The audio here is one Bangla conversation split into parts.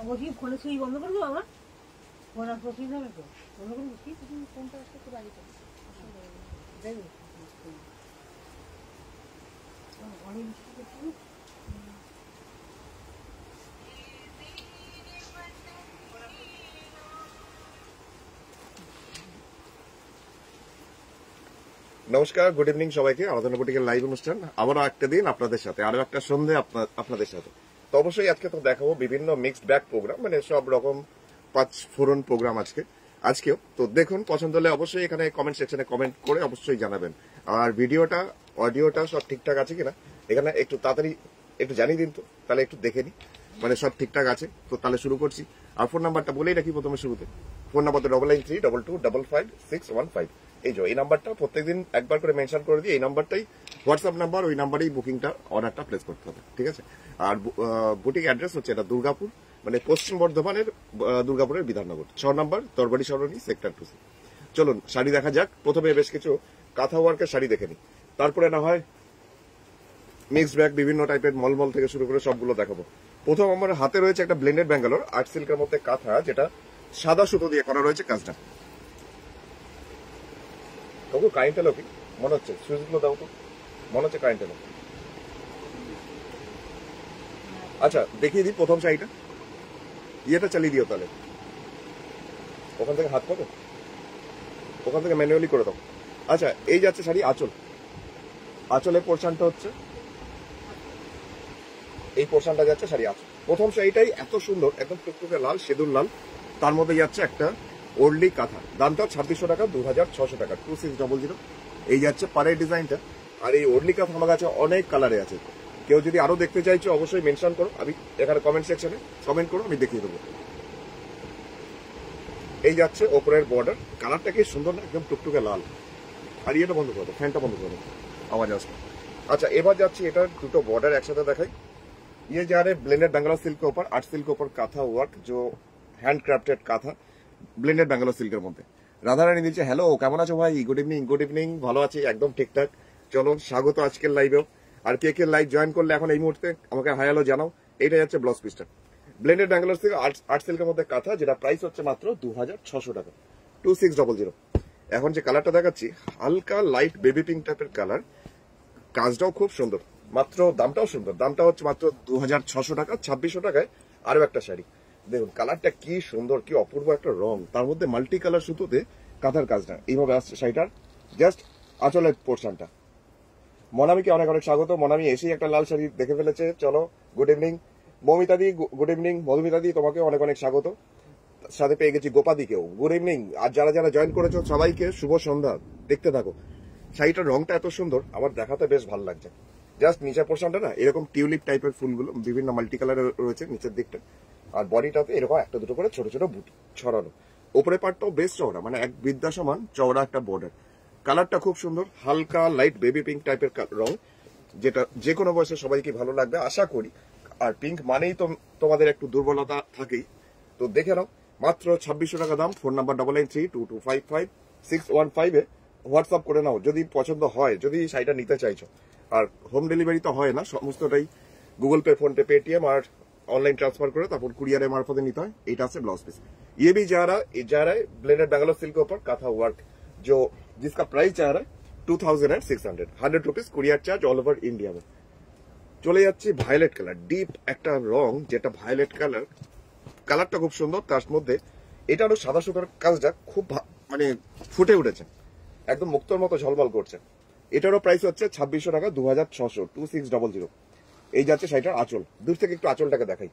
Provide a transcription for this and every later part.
বলছি ফোনে সেই বন্ধ করে দেবো আমার ফোন আর প্রসেস হবে তো বন্ধ করে দিচ্ছি ফোনটা আসতে একটু বাড়িতে দেখবে অনেক নমস্কার, গুড ইভিনিং সবাইকে। আরাধনা বুটিকের লাইভ অনুষ্ঠান আবারও একটা দিন আপনাদের সাথে, আরো একটা সন্ধে আপনাদের সাথে। তো অবশ্যই আজকে তো দেখাবো বিভিন্ন মিক্সড ব্যাগ প্রোগ্রাম, মানে সব রকম 5 ফোরন প্রোগ্রাম আজকেও। তো দেখুন, পছন্দ হলে অবশ্যই এখানে কমেন্ট সেকশনে কমেন্ট করে অবশ্যই জানাবেন। আর ভিডিওটা অডিওটা সব ঠিকঠাক আছে কিনা এখানে একটু তাড়াতাড়ি একটু জানিয়ে দিন, তো তাহলে একটু দেখে নিই মানে সব ঠিকঠাক আছে। তো তাহলে শুরু করছি। আর ফোন নাম্বারটা বলেই রাখি প্রথমে শুরুতে। ফোন নাম্বার তো 9932255615। এই নাম্বারটা প্রত্যেকদিন একবার করে মেনশন করে দিই। এই নাম্বারটাই হোয়াটসঅ্যাপ নাম্বার, ওই নাম্বারেই বুকিংটা অর্ডারটা প্লেস করতে হবে, ঠিক আছে? আর বুটিক অ্যাড্রেস হচ্ছে এটা দুর্গাপুর, মানে পশ্চিম বর্ধমানের দুর্গাপুরের বিধাননগর 6 নম্বর তরবারি সরণি সেক্টর 2। চলুন শাড়ি দেখা যাক। প্রথমে বেশ কিছু কাঁথা ওয়ার্কের শাড়ি দেখে নিই, তারপরে না হয় মিক্সড ব্যাগ বিভিন্ন টাইপের মলমল থেকে শুরু করে সবগুলো দেখাবো। প্রথম আমার হাতে রয়েছে একটা ব্লেন্ডেড ব্যাঙ্গালোর আর্ট সিল্কের মধ্যে কাঁথা, যেটা সাদা সুতো দিয়ে করা রয়েছে কাজটা। তবু কারেন্ট এলো কি মনে হচ্ছে? সুইচগুলো দাও তো, মনে হচ্ছে কারেন্ট এলো। আচ্ছা দেখিয়ে দিই প্রথম শাড়িটা, ইয়েটা চালিয়ে দিও তাহলে। ওখান থেকে হাত পাবো, ওখান থেকে ম্যানুয়ালি করে দাও। আচ্ছা, এই যাচ্ছে শাড়ি আঁচল। আঁচলের পোর্শনটা হচ্ছে এই পোর্শনটা যাচ্ছে শাড়ি আঁচল। প্রথম শাড়িটাই এত সুন্দর, একদম টুকটুকে লাল, সেদুর লাল, তার মধ্যে যাচ্ছে একটা ওল্ডি কাঁথা। দামটা 2600 টাকা, 2600 টাকা, 2600। এই যাচ্ছে পাড়ের ডিজাইনটা। আর এই ওল্ডি কাঁথা আমার কাছে অনেক কালারে আছে। কেউ যদি আরো দেখতে চাইছো অবশ্যই মেনশন করো, আমি এখানে কমেন্ট সেকশনে কমেন্ট করো, আমি দেখিয়ে দেবো। এই যাচ্ছে ওপরের বর্ডার, কালারটা কি সুন্দর না, একদম টুকটুকে লাল। আর ইয়েটা বন্ধ করো, ফ্যানটা বন্ধ করো, আওয়াজ আসবে। আচ্ছা এবার যাচ্ছি, এটা দুটো বর্ডার একসাথে দেখাই। ये जा रहे ब्लेंडेड बेंगलोर सिल्क के ऊपर, आर्ट सिल्क के ऊपर काथा वर्क, जो हैंड क्राफ्टेड काथा ব্লেন্ডেড বেঙ্গালোর সিল্কের মধ্যে। রাধারানী দিচ্ছে হ্যালো, কেমন আছো ভাই? Good evening. গুড ইভিনিং, ভালো আছি, একদম ঠিকঠাক। চলো স্বাগত আজকের লাইভেও। আর কে কে লাইভ জয়েন করলে এখন এই মুহূর্তে আমাকে হাই হ্যালো জানাও। এইটা যাচ্ছে ব্লাউজ পিসটা, ব্লেন্ডেড বেঙ্গালোর সিল্ক আর্ট সিল্কের মধ্যে কাঁথা, যেটা প্রাইস হচ্ছে মাত্র 2600 টাকা, 2600। এখন যে কালারটা দেখাচ্ছি হালকা লাইট বেবি পিঙ্ক টাইপের কালার, কাজটাও খুব সুন্দর, মাত্র দামটাও সুন্দর। দামটা হচ্ছে মাত্র 2600 টাকা। 2600 টাকায় আরো একটা শাড়ি দেখুন, কালারটা কি সুন্দর, কি অপূর্ব একটা রং, তার মধ্যে মাল্টি কালার সুতোতে কাঁথার কাজটা এইভাবে আসছে শাড়িটার জাস্ট আঁচলের পোর্শনটা। মনামিকে অনেক অনেক স্বাগত। মনামি এসেই একটা লাল শাড়ি দেখে ফেলেছে। চলো গুড ইভিনিং মৌমিতা দি, গুড ইভিনিং মধুমিতা দি, তোমাকে অনেক অনেক স্বাগত। সাথে পেয়ে গেছি গোপাদিকেও গুড ইভিনিং। আর যারা যারা জয়েন করেছো সবাইকে শুভ সন্ধ্যা। দেখতে থাকো, শাড়িটার রংটা এত সুন্দর, আমার দেখাতে বেশ ভালো লাগছে। জাস্ট নিচের পোর্শনটা না এরকম টিউলিপ টাইপের ফুলগুলো বিভিন্ন মাল্টি কালারের রয়েছে নিচের দিকটা, আর বডিটাতে এরকম একটা দুটো করে ছোট ছোট বুটি ছড়ানো। ওপরে পার্টটাও বেশ চওড়া, মানে এক বিদ্যা সমান চওড়া একটা বর্ডার। কালারটা খুব সুন্দর, হালকা লাইট বেবি পিঙ্ক টাইপের রং, যেটা যে কোনো বয়সে সবাইকে ভালো লাগবে আশা করি। আর পিঙ্ক মানেই তো তোমাদের একটু দুর্বলতা থাকেই। তো দেখে নাও, মাত্র 2600 টাকা দাম। ফোন নাম্বার 9932255615 হোয়াটসঅ্যাপ করে নাও যদি পছন্দ হয়, যদি শাড়িটা নিতে চাইছো। আর হোম ডেলিভারি তো হয় না, সমস্তটাই গুগল पे, फोन पे, पेटीएम और ऑनलाइन ट्रांसफर करो, তারপর কুরিয়ারের মারফতে নিতে হয়। এটা আছে ব্লাউজ পিস। ये भी जा रहा है ब्लेंडेड बेंगलोर सिल्क के ऊपर काथा वर्क, जो जिसका प्राइस जा रहा है 2600, 100 rupees courier charge all over India में। চলে যাচ্ছে ভায়োলেট কালার, ডিপ একটা রং, যেটা ভায়োলেট কালার। কালারটা খুব সুন্দর, তার মধ্যে এটারও সাদা সুতার কাজটা খুব মানে ফুটে উঠেছে, একদম মুক্তর মতো ঝলমল করছে। এটারও প্রাইস হচ্ছে 2600 টাকা, 2600, 2600। এই যাচ্ছে শাড়িটার আঁচল, দূর থেকে একটু আঁচলটাকে দেখাই।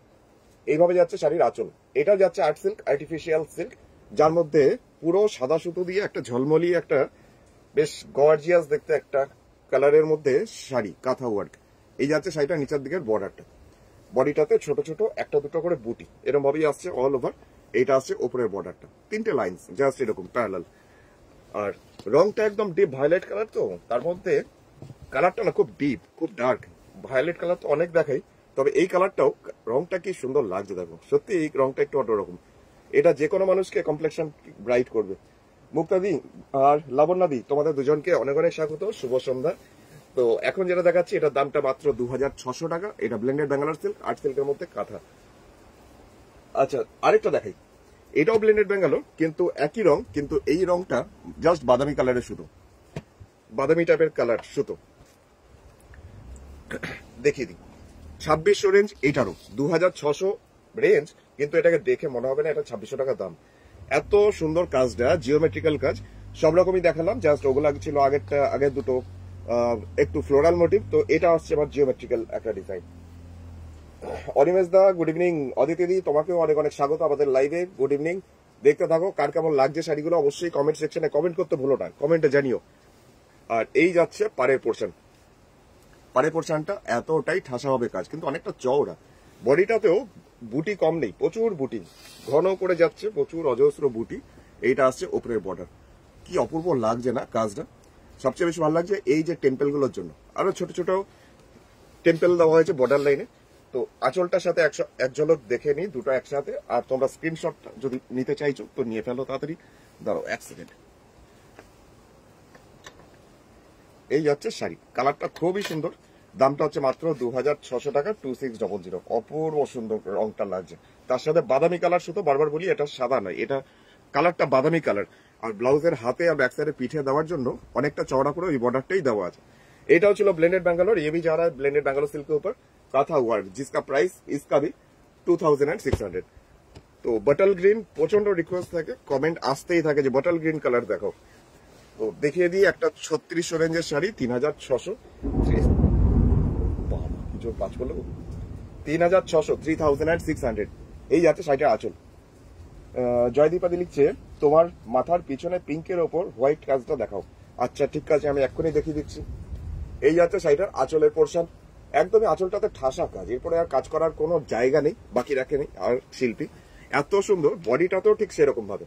এইভাবে যাচ্ছে শাড়ির আঁচল। এটা যাচ্ছে আর্ট সিল্ক, আর্টিফিশিয়াল সিল্ক, যার মধ্যে পুরো সাদা সুতো দিয়ে একটা ঝলমলি একটা বেশ গর্জিয়াস দেখতে একটা কালারের মধ্যে শাড়ি, কাঁথা ওয়ার্ক। এই যাচ্ছে শাড়িটার নিচের দিকের বর্ডারটা, বডিটাতে ছোট ছোট একটা দুটো করে বুটি এরকম ভাবেই আসছে অল ওভার। এইটা আসছে ওপরের বর্ডারটা, 3টে লাইন্স জাস্ট এরকম প্যারালাল। আর রংটা একদম ডিপ ভায়োলেট কালার, তো তার মধ্যে কালারটা না খুব ডিপ, খুব ডার্ক। ভায়োলেট কালার তো অনেক দেখাই, তবে এই কালারটাও, রংটা কি সুন্দর লাগছে দেখো, সত্যি এই রংটা একটু অন্যরকম। এটা যে কোনো মানুষকে কমপ্লেকশন ব্রাইট করবে। মুক্তাদি আর লাবণ্যাদি, তোমাদের দুজনকে অনেক অনেক স্বাগত, শুভ সন্ধ্যা। তো এখন যেটা দেখাচ্ছি এটার দামটা মাত্র 2600 টাকা। এটা ব্লেন্ডেড বেঙ্গালোর সিল্ক, আর্ট সিল্কের মধ্যে কাঁথা। আচ্ছা আরেকটা দেখাই, এটাও ব্লেন্ডেড ব্যাঙ্গালোর, কিন্তু একই রং, কিন্তু এই রংটা জাস্ট বাদামি কালারের সুতো, বাদামি টাইপের কালার সুতো। দেখিয়ে দিই, 2600 রেঞ্জ, এটারও 2600 রেঞ্জ, কিন্তু এটাকে দেখে মনে হবে না এটা 2600 টাকা দাম। এত সুন্দর কাজটা, জিওমেট্রিক্যাল কাজ, সব রকমই দেখালাম, জাস্ট ওগুলো ছিল আগের দুটো একটু ফ্লোরাল মোটিভ, তো এটা হচ্ছে আমার জিওমেট্রিক্যাল একটা ডিজাইন। অনিমেষ দা গুড ইভিনিং, অদিতি দি তোমাকেও অনেক অনেক স্বাগত আমাদের লাইভে, গুড ইভিনিং। দেখতে থাকো, কার কেমন লাগছে শাড়িগুলো অবশ্যই কমেন্ট সেকশনে কমেন্ট করতে ভুলো না, কমেন্টে জানিও। আর এই যাচ্ছে পাড়ের পোর্শন, পাড়ের পোর্শনটা এতটাই ঠাসা হবে কাজ, কিন্তু অনেকটা চওড়া, বডিটাতেও বুটি কম নেই, প্রচুর বুটি ঘন করে যাচ্ছে, প্রচুর অজস্র বুটি। এইটা আসছে ওপরের বর্ডার, কি অপূর্ব লাগছে না কাজটা। সবচেয়ে বেশি ভালো লাগছে এই যে টেম্পেল গুলোর জন্য, আরো ছোট ছোট টেম্পেল দেওয়া হয়েছে বর্ডার লাইনে। তো আঁচলটার সাথে এক ঝলক দেখে নিই দুটো একসাথে, আর তোমরা স্ক্রিনশট যদি নিতে চাইছো তো নিয়ে ফেলো তাড়াতাড়ি, দাঁড়াও 1 সেকেন্ড। এই যাচ্ছে শাড়ি, কালারটা খুবই সুন্দর, দামটা হচ্ছে মাত্র 2600 টাকা, 2600। অপূর্ব সুন্দর রংটা লাগছে, তার সাথে বাদামি কালার সুতো, বারবার বলি এটা সাদা নয়, এটা কালারটা বাদামি কালার। আর ব্লাউজের হাতে আর ব্যাক সাইডে পিঠে দেওয়ার জন্য অনেকটা চওড়া করে ওই বর্ডারটাই দেওয়া আছে। এটাও ছিল ब्लेंडेड बैंगलोर, ये भी जा रहा है ब्लेंडेड बैंगलोर सिल्क के ऊपर काथा वर्क, जिसका प्राइस इसका भी 2600। তো বটল গ্রিন প্রচন্ড রিকোয়েস্ট থাকে, কমেন্ট আসতেই থাকে যে বটল গ্রিন কালার দেখাও, তো দেখিয়ে দিই একটা 3600 রেঞ্জের শাড়ি 3600, কিছু কাজ করলো 3600, 3600। এই যাচ্ছে শাড়িটা আঁচল। জয়দীপাদি লিখছে তোমার মাথার পিছনে পিঙ্কের ওপর হোয়াইট কাজটা দেখাও। আচ্ছা ঠিক আছে, আমি এক্ষুনি দেখিয়ে দিচ্ছি। এই যাচ্ছে শাড়িটার আঁচলের পোর্শন, একদমই আঁচলটাতে ঠাসা কাজ, এরপরে আর কাজ করার কোনো জায়গা নেই, বাকি রাখেনি আর শিল্পী। এত সুন্দর, বডিটাতেও ঠিক সেরকম ভাবে।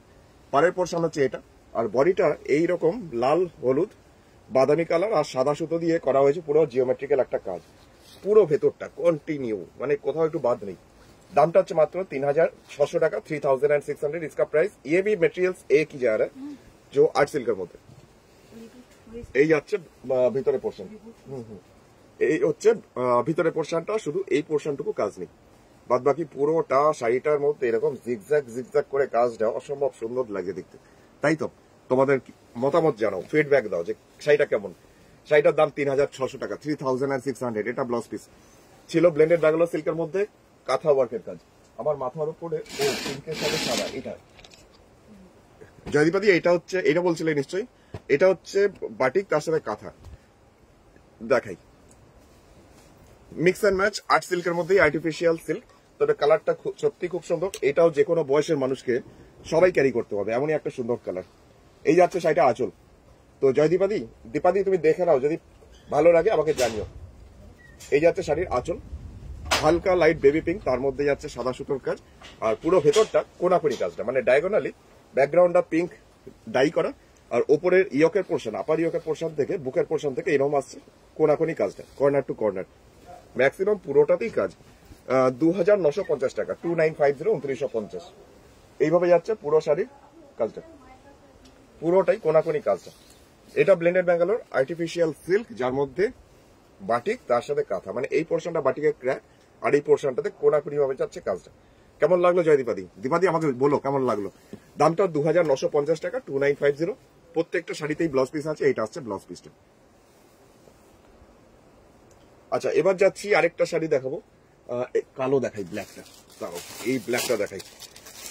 পাড়ের পোর্শন হচ্ছে এটা, আর বডিটা এইরকম লাল হলুদ বাদামি কালার আর সাদা সুতো দিয়ে করা হয়েছে, পুরো জিওমেট্রিক্যাল একটা কাজ, পুরো ভেতরটা কন্টিনিউ, মানে কোথাও একটু বাদ নেই। दामটা হচ্ছে মাত্র 3600 টাকা, 3600। इसका प्राइस ये भी मटेरियल्स एक ही जा रहा है जो आर्ट सिल्कर মধ্যে। এই যাচ্ছে ভিতরে পোর্শন, এই হচ্ছে ভিতরে পোর্শনটা, শুধু এই পোর্শনটুকু কাজ নেই, বাদ বাকি পুরোটা শাড়িটার মধ্যে এরকম জিগজ্যাগ জিগজ্যাগ করে কাজটা অসম্ভব সুন্দর লাগে দেখতে। তাই তো তোমাদের মতামত জানাও, ফিডব্যাক দাও যে শাড়িটা কেমন। শাড়িটার দাম 3600 টাকা, 3600। এটা ব্লাউজ পিস ছিল ব্লেন্ডেড ব্যাঙ্গালোর সিল্কের মধ্যে, কাঁথা ওয়ার্কের কাজ। আমার মাথার উপরে ও পিঙ্কের সাথে সাদা, এটা জয়দীপাদি এটা হচ্ছে, এটা বলছিলে নিশ্চয়ই, এটা হচ্ছে বাটিক তার সাথে কাঁথা। দেখাই মিক্স অ্যান্ড ম্যাচ আর্ট সিল্কের মধ্যে, আর্টিফিশিয়াল সিল্ক, তো এটা কালারটা সত্যি খুব সুন্দর। এটাও যে কোনো বয়সের মানুষকে সবাই ক্যারি করতে হবে, এমনই একটা সুন্দর কালার। এই যাচ্ছে শাড়িটা আঁচল। তো জয়দীপাদি, দীপাদি তুমি দেখে নাও, যদি ভালো লাগে আমাকে জানিও। এই যাচ্ছে শাড়ির আঁচল, হালকা লাইট বেবি পিঙ্ক, তার মধ্যে যাচ্ছে সাদা সুতোর কাজ, আর পুরো ভেতরটা কোনাকুনি কাজটা, মানে ডায়াগোনালি ব্যাকগ্রাউন্ডটা পিঙ্ক ডাই করা, আর ওপরের ইয়কের পোর্শন, আপার ইয়কের পোর্শন থেকে বুকের পোর্শন থেকে এরকম আসছে কোনাকুনি কাজটা, কর্নার টু কর্নার, ম্যাক্সিমাম পুরোটাতেই কাজ। 2950 টাকা, 2950, 2950। এইভাবে যাচ্ছে পুরো শাড়ির কাজটা, পুরোটাই কোনাকুনি কাজটা। এটা ব্লেন্ডেড ব্যাঙ্গালোর আর্টিফিশিয়াল সিল্ক, যার মধ্যে বাটিক তার সাথে কাঁথা, মানে এই পোর্শনটা বাটিকের ক্র্যাক, আর এই পোর্শনটাতে কোনাকুনি ভাবে যাচ্ছে কাজটা। কেমন লাগলো জয়দীপাদি? দীপাদি আমাকে বলো কেমন লাগলো। দামটা 2950 টাকা, 2950। প্রত্যেকটা শাড়িতেই ব্লাউজ পিস আছে, এইটা আসছে ব্লাউজ পিসটা। আচ্ছা এবার যাচ্ছি আরেকটা শাড়ি দেখাবো, কালো দেখাই, ব্ল্যাকটা, দাঁড়াও এই ব্ল্যাকটা দেখাই।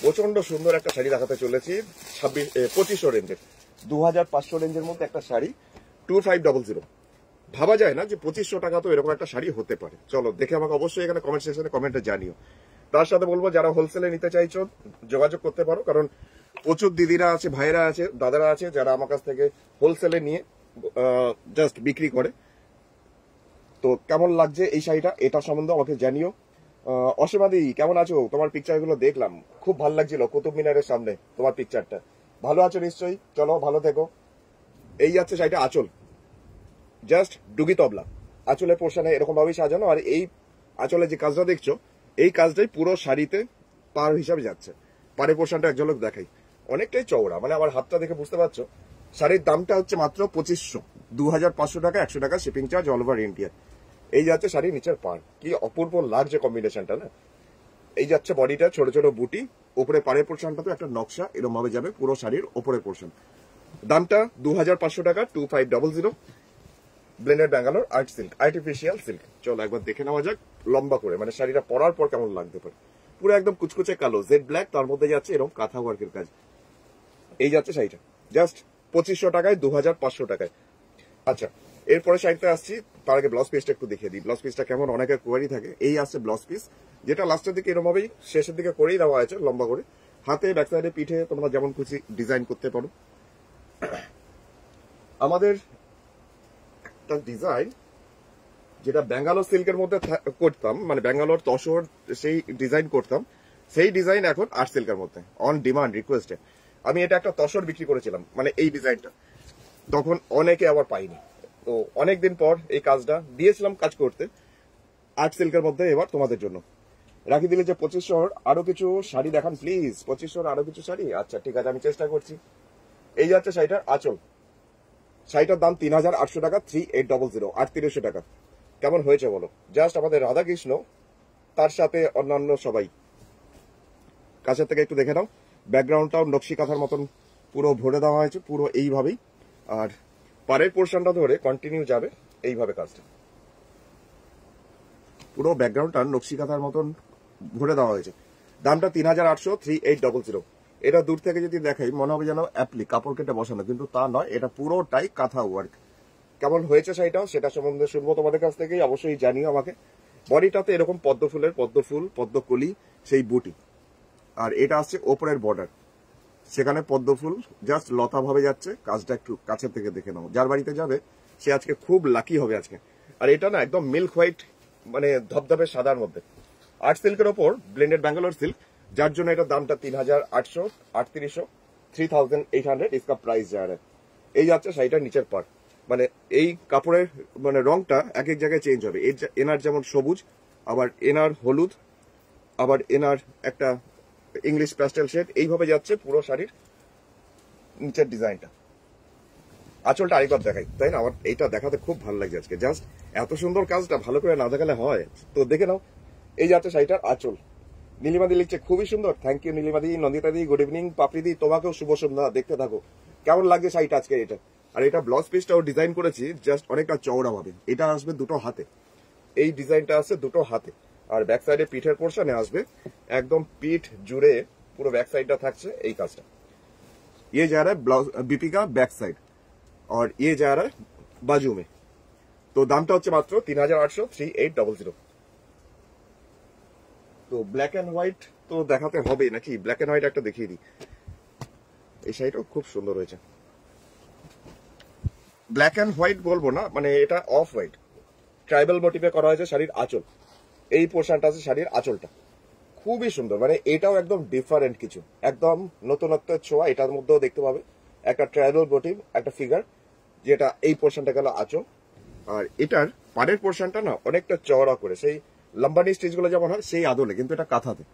প্রচন্ড সুন্দর একটা শাড়ি দেখাতে চলেছি, 2500 রেঞ্জের, 2500 রেঞ্জের মধ্যে একটা শাড়ি, 2500। ভাবা যায় না যে 2500 টাকা তো এরকম একটা শাড়ি হতে পারে। চলো দেখে আমাকে অবশ্যই এখানে কমেন্ট সেকশনে কমেন্টে জানিও। তার সাথে বলবো যারা হোলসেলে নিতে চাইছো যোগাযোগ করতে পারো, কারণ প্রচুর দিদিরা আছে, ভাইরা আছে, দাদারা আছে যারা আমার কাছ থেকে হোলসেলে নিয়ে জাস্ট বিক্রি করে। তো কেমন লাগছে এই শাড়িটা, এটা সম্বন্ধে আমাকে জানিও। অসীমাদি কেমন আছো? তোমার পিকচারগুলো দেখলাম, খুব ভালো লাগছিল কুতুব মিনারের সামনে তোমার পিকচারটা। ভালো আছো নিশ্চয়ই, চলো ভালো থেকো। এই যাচ্ছে শাড়িটা আঁচল, জাস্ট ডুগি তবলা, আঁচলের পোর্শনে এরকম ভাবেই সাজানো, আর এই আঁচলে যে কাজটা দেখছো এই কাজটাই পুরো শাড়িতে পার হিসাবে যাচ্ছে। পাড়ের পোর্শনটা এক ঝলক দেখাই, অনেকটাই চওড়া, মানে আমার হাতটা দেখে বুঝতে পারছো। শাড়ির দামটা হচ্ছে মাত্র 2500, 2500 টাকা, 100 টাকা shipping charge all over India. এই যাচ্ছে শাড়ির নিচের পাড়, কি অপূর্ব লাগছে কম্বিনেশনটা না। এই যাচ্ছে বডিটা ছোট ছোট বুটি, উপরে পাড়ের পোর্শনটা তো একটা নকশা এরকম ভাবে যাবে পুরো শাড়ির ওপরের পোর্শন। দামটা 2500 টাকা, 2500, blended Bangalore art silk, artificial silk. চলো একবার দেখে নেওয়া যাক লম্বা করে, মানে শাড়িটা পরার পর কেমন লাগতে পারে। পুরো একদম কুচকুচে কালো জেড ব্ল্যাক, তার মধ্যে যাচ্ছে এরকম কাঁথা ওয়ার্কের কাজ। এই যাচ্ছে শাড়িটা জাস্ট 2500 টাকায়, 2500 টাকায়। আচ্ছা, এরপরে শাড়িটা আসছি, তার আগে ব্লাউজ পিসটা একটু দেখিয়ে দিই। ব্লাউজ পিসটা কেমন, অনেকের কোয়ারি থাকে। এই আসছে ব্লাউজ পিস, যেটা লাস্টের দিকে এরকম ভাবেই শেষের দিকে করেই দেওয়া আছে লম্বা করে। হাতে ব্যাক সাইডে পিঠে তোমরা যেমন খুশি ডিজাইন করতে পারো। আমাদের একটা ডিজাইন যেটা ব্যাঙ্গালোর সিল্কের মধ্যে করতাম, মানে ব্যাঙ্গালোর তসর সেই ডিজাইন করতাম, সেই ডিজাইন এখন আর্ট সিল্কের মধ্যে অন ডিমান্ড রিকোয়েস্টে। আমি এটা একটা তসর বিক্রি করেছিলাম, মানে এই ডিজাইনটা, তখন অনেকে আবার পাইনি। তো অনেকদিন পর এই কাজটা দিয়েছিলাম কাজ করতে আর্ট সিল্কের মধ্যে, এবার তোমাদের জন্য রাখি দিলে যে 2500 আরো কিছু শাড়ি দেখান প্লিজ, 2500 আরো কিছু শাড়ি। আচ্ছা ঠিক আছে, আমি চেষ্টা করছি। এই যাচ্ছে শাড়িটার আঁচল, শাড়িটার দাম 3800 টাকা, 3800, 3800 টাকা। কেমন হয়েছে বলো? জাস্ট আমাদের রাধাকৃষ্ণ, তার সাথে অন্যান্য সবাই। কাছের থেকে একটু দেখে নাও, ব্যাকগ্রাউন্ডটাও নকশি কাঁথার মতন পুরো ভরে দেওয়া হয়েছে, পুরো এইভাবেই। আর পাড়ের পোর্শনটা ধরে কন্টিনিউ যাবে এইভাবে কাজটা, পুরো ব্যাকগ্রাউন্ডটা নকশি কাঁথার মতন ভরে দেওয়া হয়েছে। দামটা 3800, 3800। এটা দূর থেকে যদি দেখাই মনে হবে যেন অ্যাপ্লি কাপড় কেটে বসানো, কিন্তু তা নয়, এটা পুরোটাই কাঁথা ওয়ার্ক। কেমন হয়েছে শাড়িটাও সেটা সম্বন্ধে শুনবো তোমাদের কাছ থেকেই, অবশ্যই জানিও আমাকে। বডিটাতে এরকম পদ্মফুল পদ্মকলি সেই বুটি, আর এটা আসছে ওপরের বর্ডার, সেখানে পদ্মফুল জাস্ট লতা ভাবে যাচ্ছে। কাজটা একটু কাছের থেকে দেখে নাও, যার বাড়িতে যাবে সে আজকে খুব লাকি হবে আজকে। আর এটা না একদম মিল্ক হোয়াইট, মানে ধবধবে সাদার মধ্যে আর্ট সিল্কের ওপর ব্লেন্ডেড ব্যাঙ্গালোর সিল্ক, যার জন্য এটার দামটা 3800, 3800, 3800 इसका प्राइस जा रहा है। এই যাচ্ছে শাড়িটার নিচের পার্ট, মানে এই কাপড়ের মানে রংটা এক এক জায়গায় চেঞ্জ হবে। এনার যেমন সবুজ, আবার এনার হলুদ, আবার এনার একটা ইংলিশ প্যাস্টেল শেড, এইভাবে যাচ্ছে পুরো শাড়ির নিচের ডিজাইনটা। আঁচলটা আরেকবার দেখাই, তাই না? আমার এইটা দেখাতে খুব ভালো লাগছে আজকে, জাস্ট এত সুন্দর কাজটা ভালো করে না দেখালে হয়। তো দেখে নাও, এই যাচ্ছে শাড়িটার আঁচল। নীলিমাদি লিখছে খুবই সুন্দর, থ্যাংক ইউ নীলিমাদি। নন্দিতাদি গুড ইভিনিং। পাপড়িদি তোমাকেও শুভ সন্ধ্যা। দেখতে থাকো কেমন লাগছে শাড়িটা আজকে এটা। আর এটা ব্লাউজ পিসটাও ডিজাইন করেছি জাস্ট অনেকটা চওড়া ভাবে, এটা আসবে দুটো হাতে, এই ডিজাইনটা আসছে দুটো হাতে। আর ব্যাক সাইডে পিঠের পোর্শনে আসবে একদম পিঠ জুড়ে পুরো ব্যাক সাইডটা থাকছে এই কাজটা। ये जा रहा है ब्लाउज बीपी का बैक साइड और ये जा रहा है बाजू में। तो দামটা হচ্ছে মাত্র 3800, 3800। তো ব্ল্যাক এন্ড হোয়াইট তো দেখাতে হবে নাকি, ব্ল্যাক এন্ড হোয়াইট একটা দেখিয়ে দিই। এই শাড়িটাও খুব সুন্দর হয়েছে। ব্ল্যাক এন্ড হোয়াইট বলবো না, মানে এটা অফ হোয়াইট ট্রাইবাল মোটিভে করা হয়েছে শাড়ির আঁচল। এই পোর্শনটা আছে শাড়ির আঁচলটা, খুবই সুন্দর। মানে এটাও একদম ডিফারেন্ট কিছু, একদম নতুনত্বের ছোঁয়া এটার মধ্যেও দেখতে পাবে। একটা ট্রাইবাল মোটিভ, একটা ফিগার, যেটা এই পোর্শনটা গেল আঁচল। আর এটার পাড়ের পোর্শনটা না অনেকটা চওড়া করে, সেই লম্বানি স্টিচ গুলো যেমন হয় সেই আদলে, কিন্তু এটা কাঁথাতে।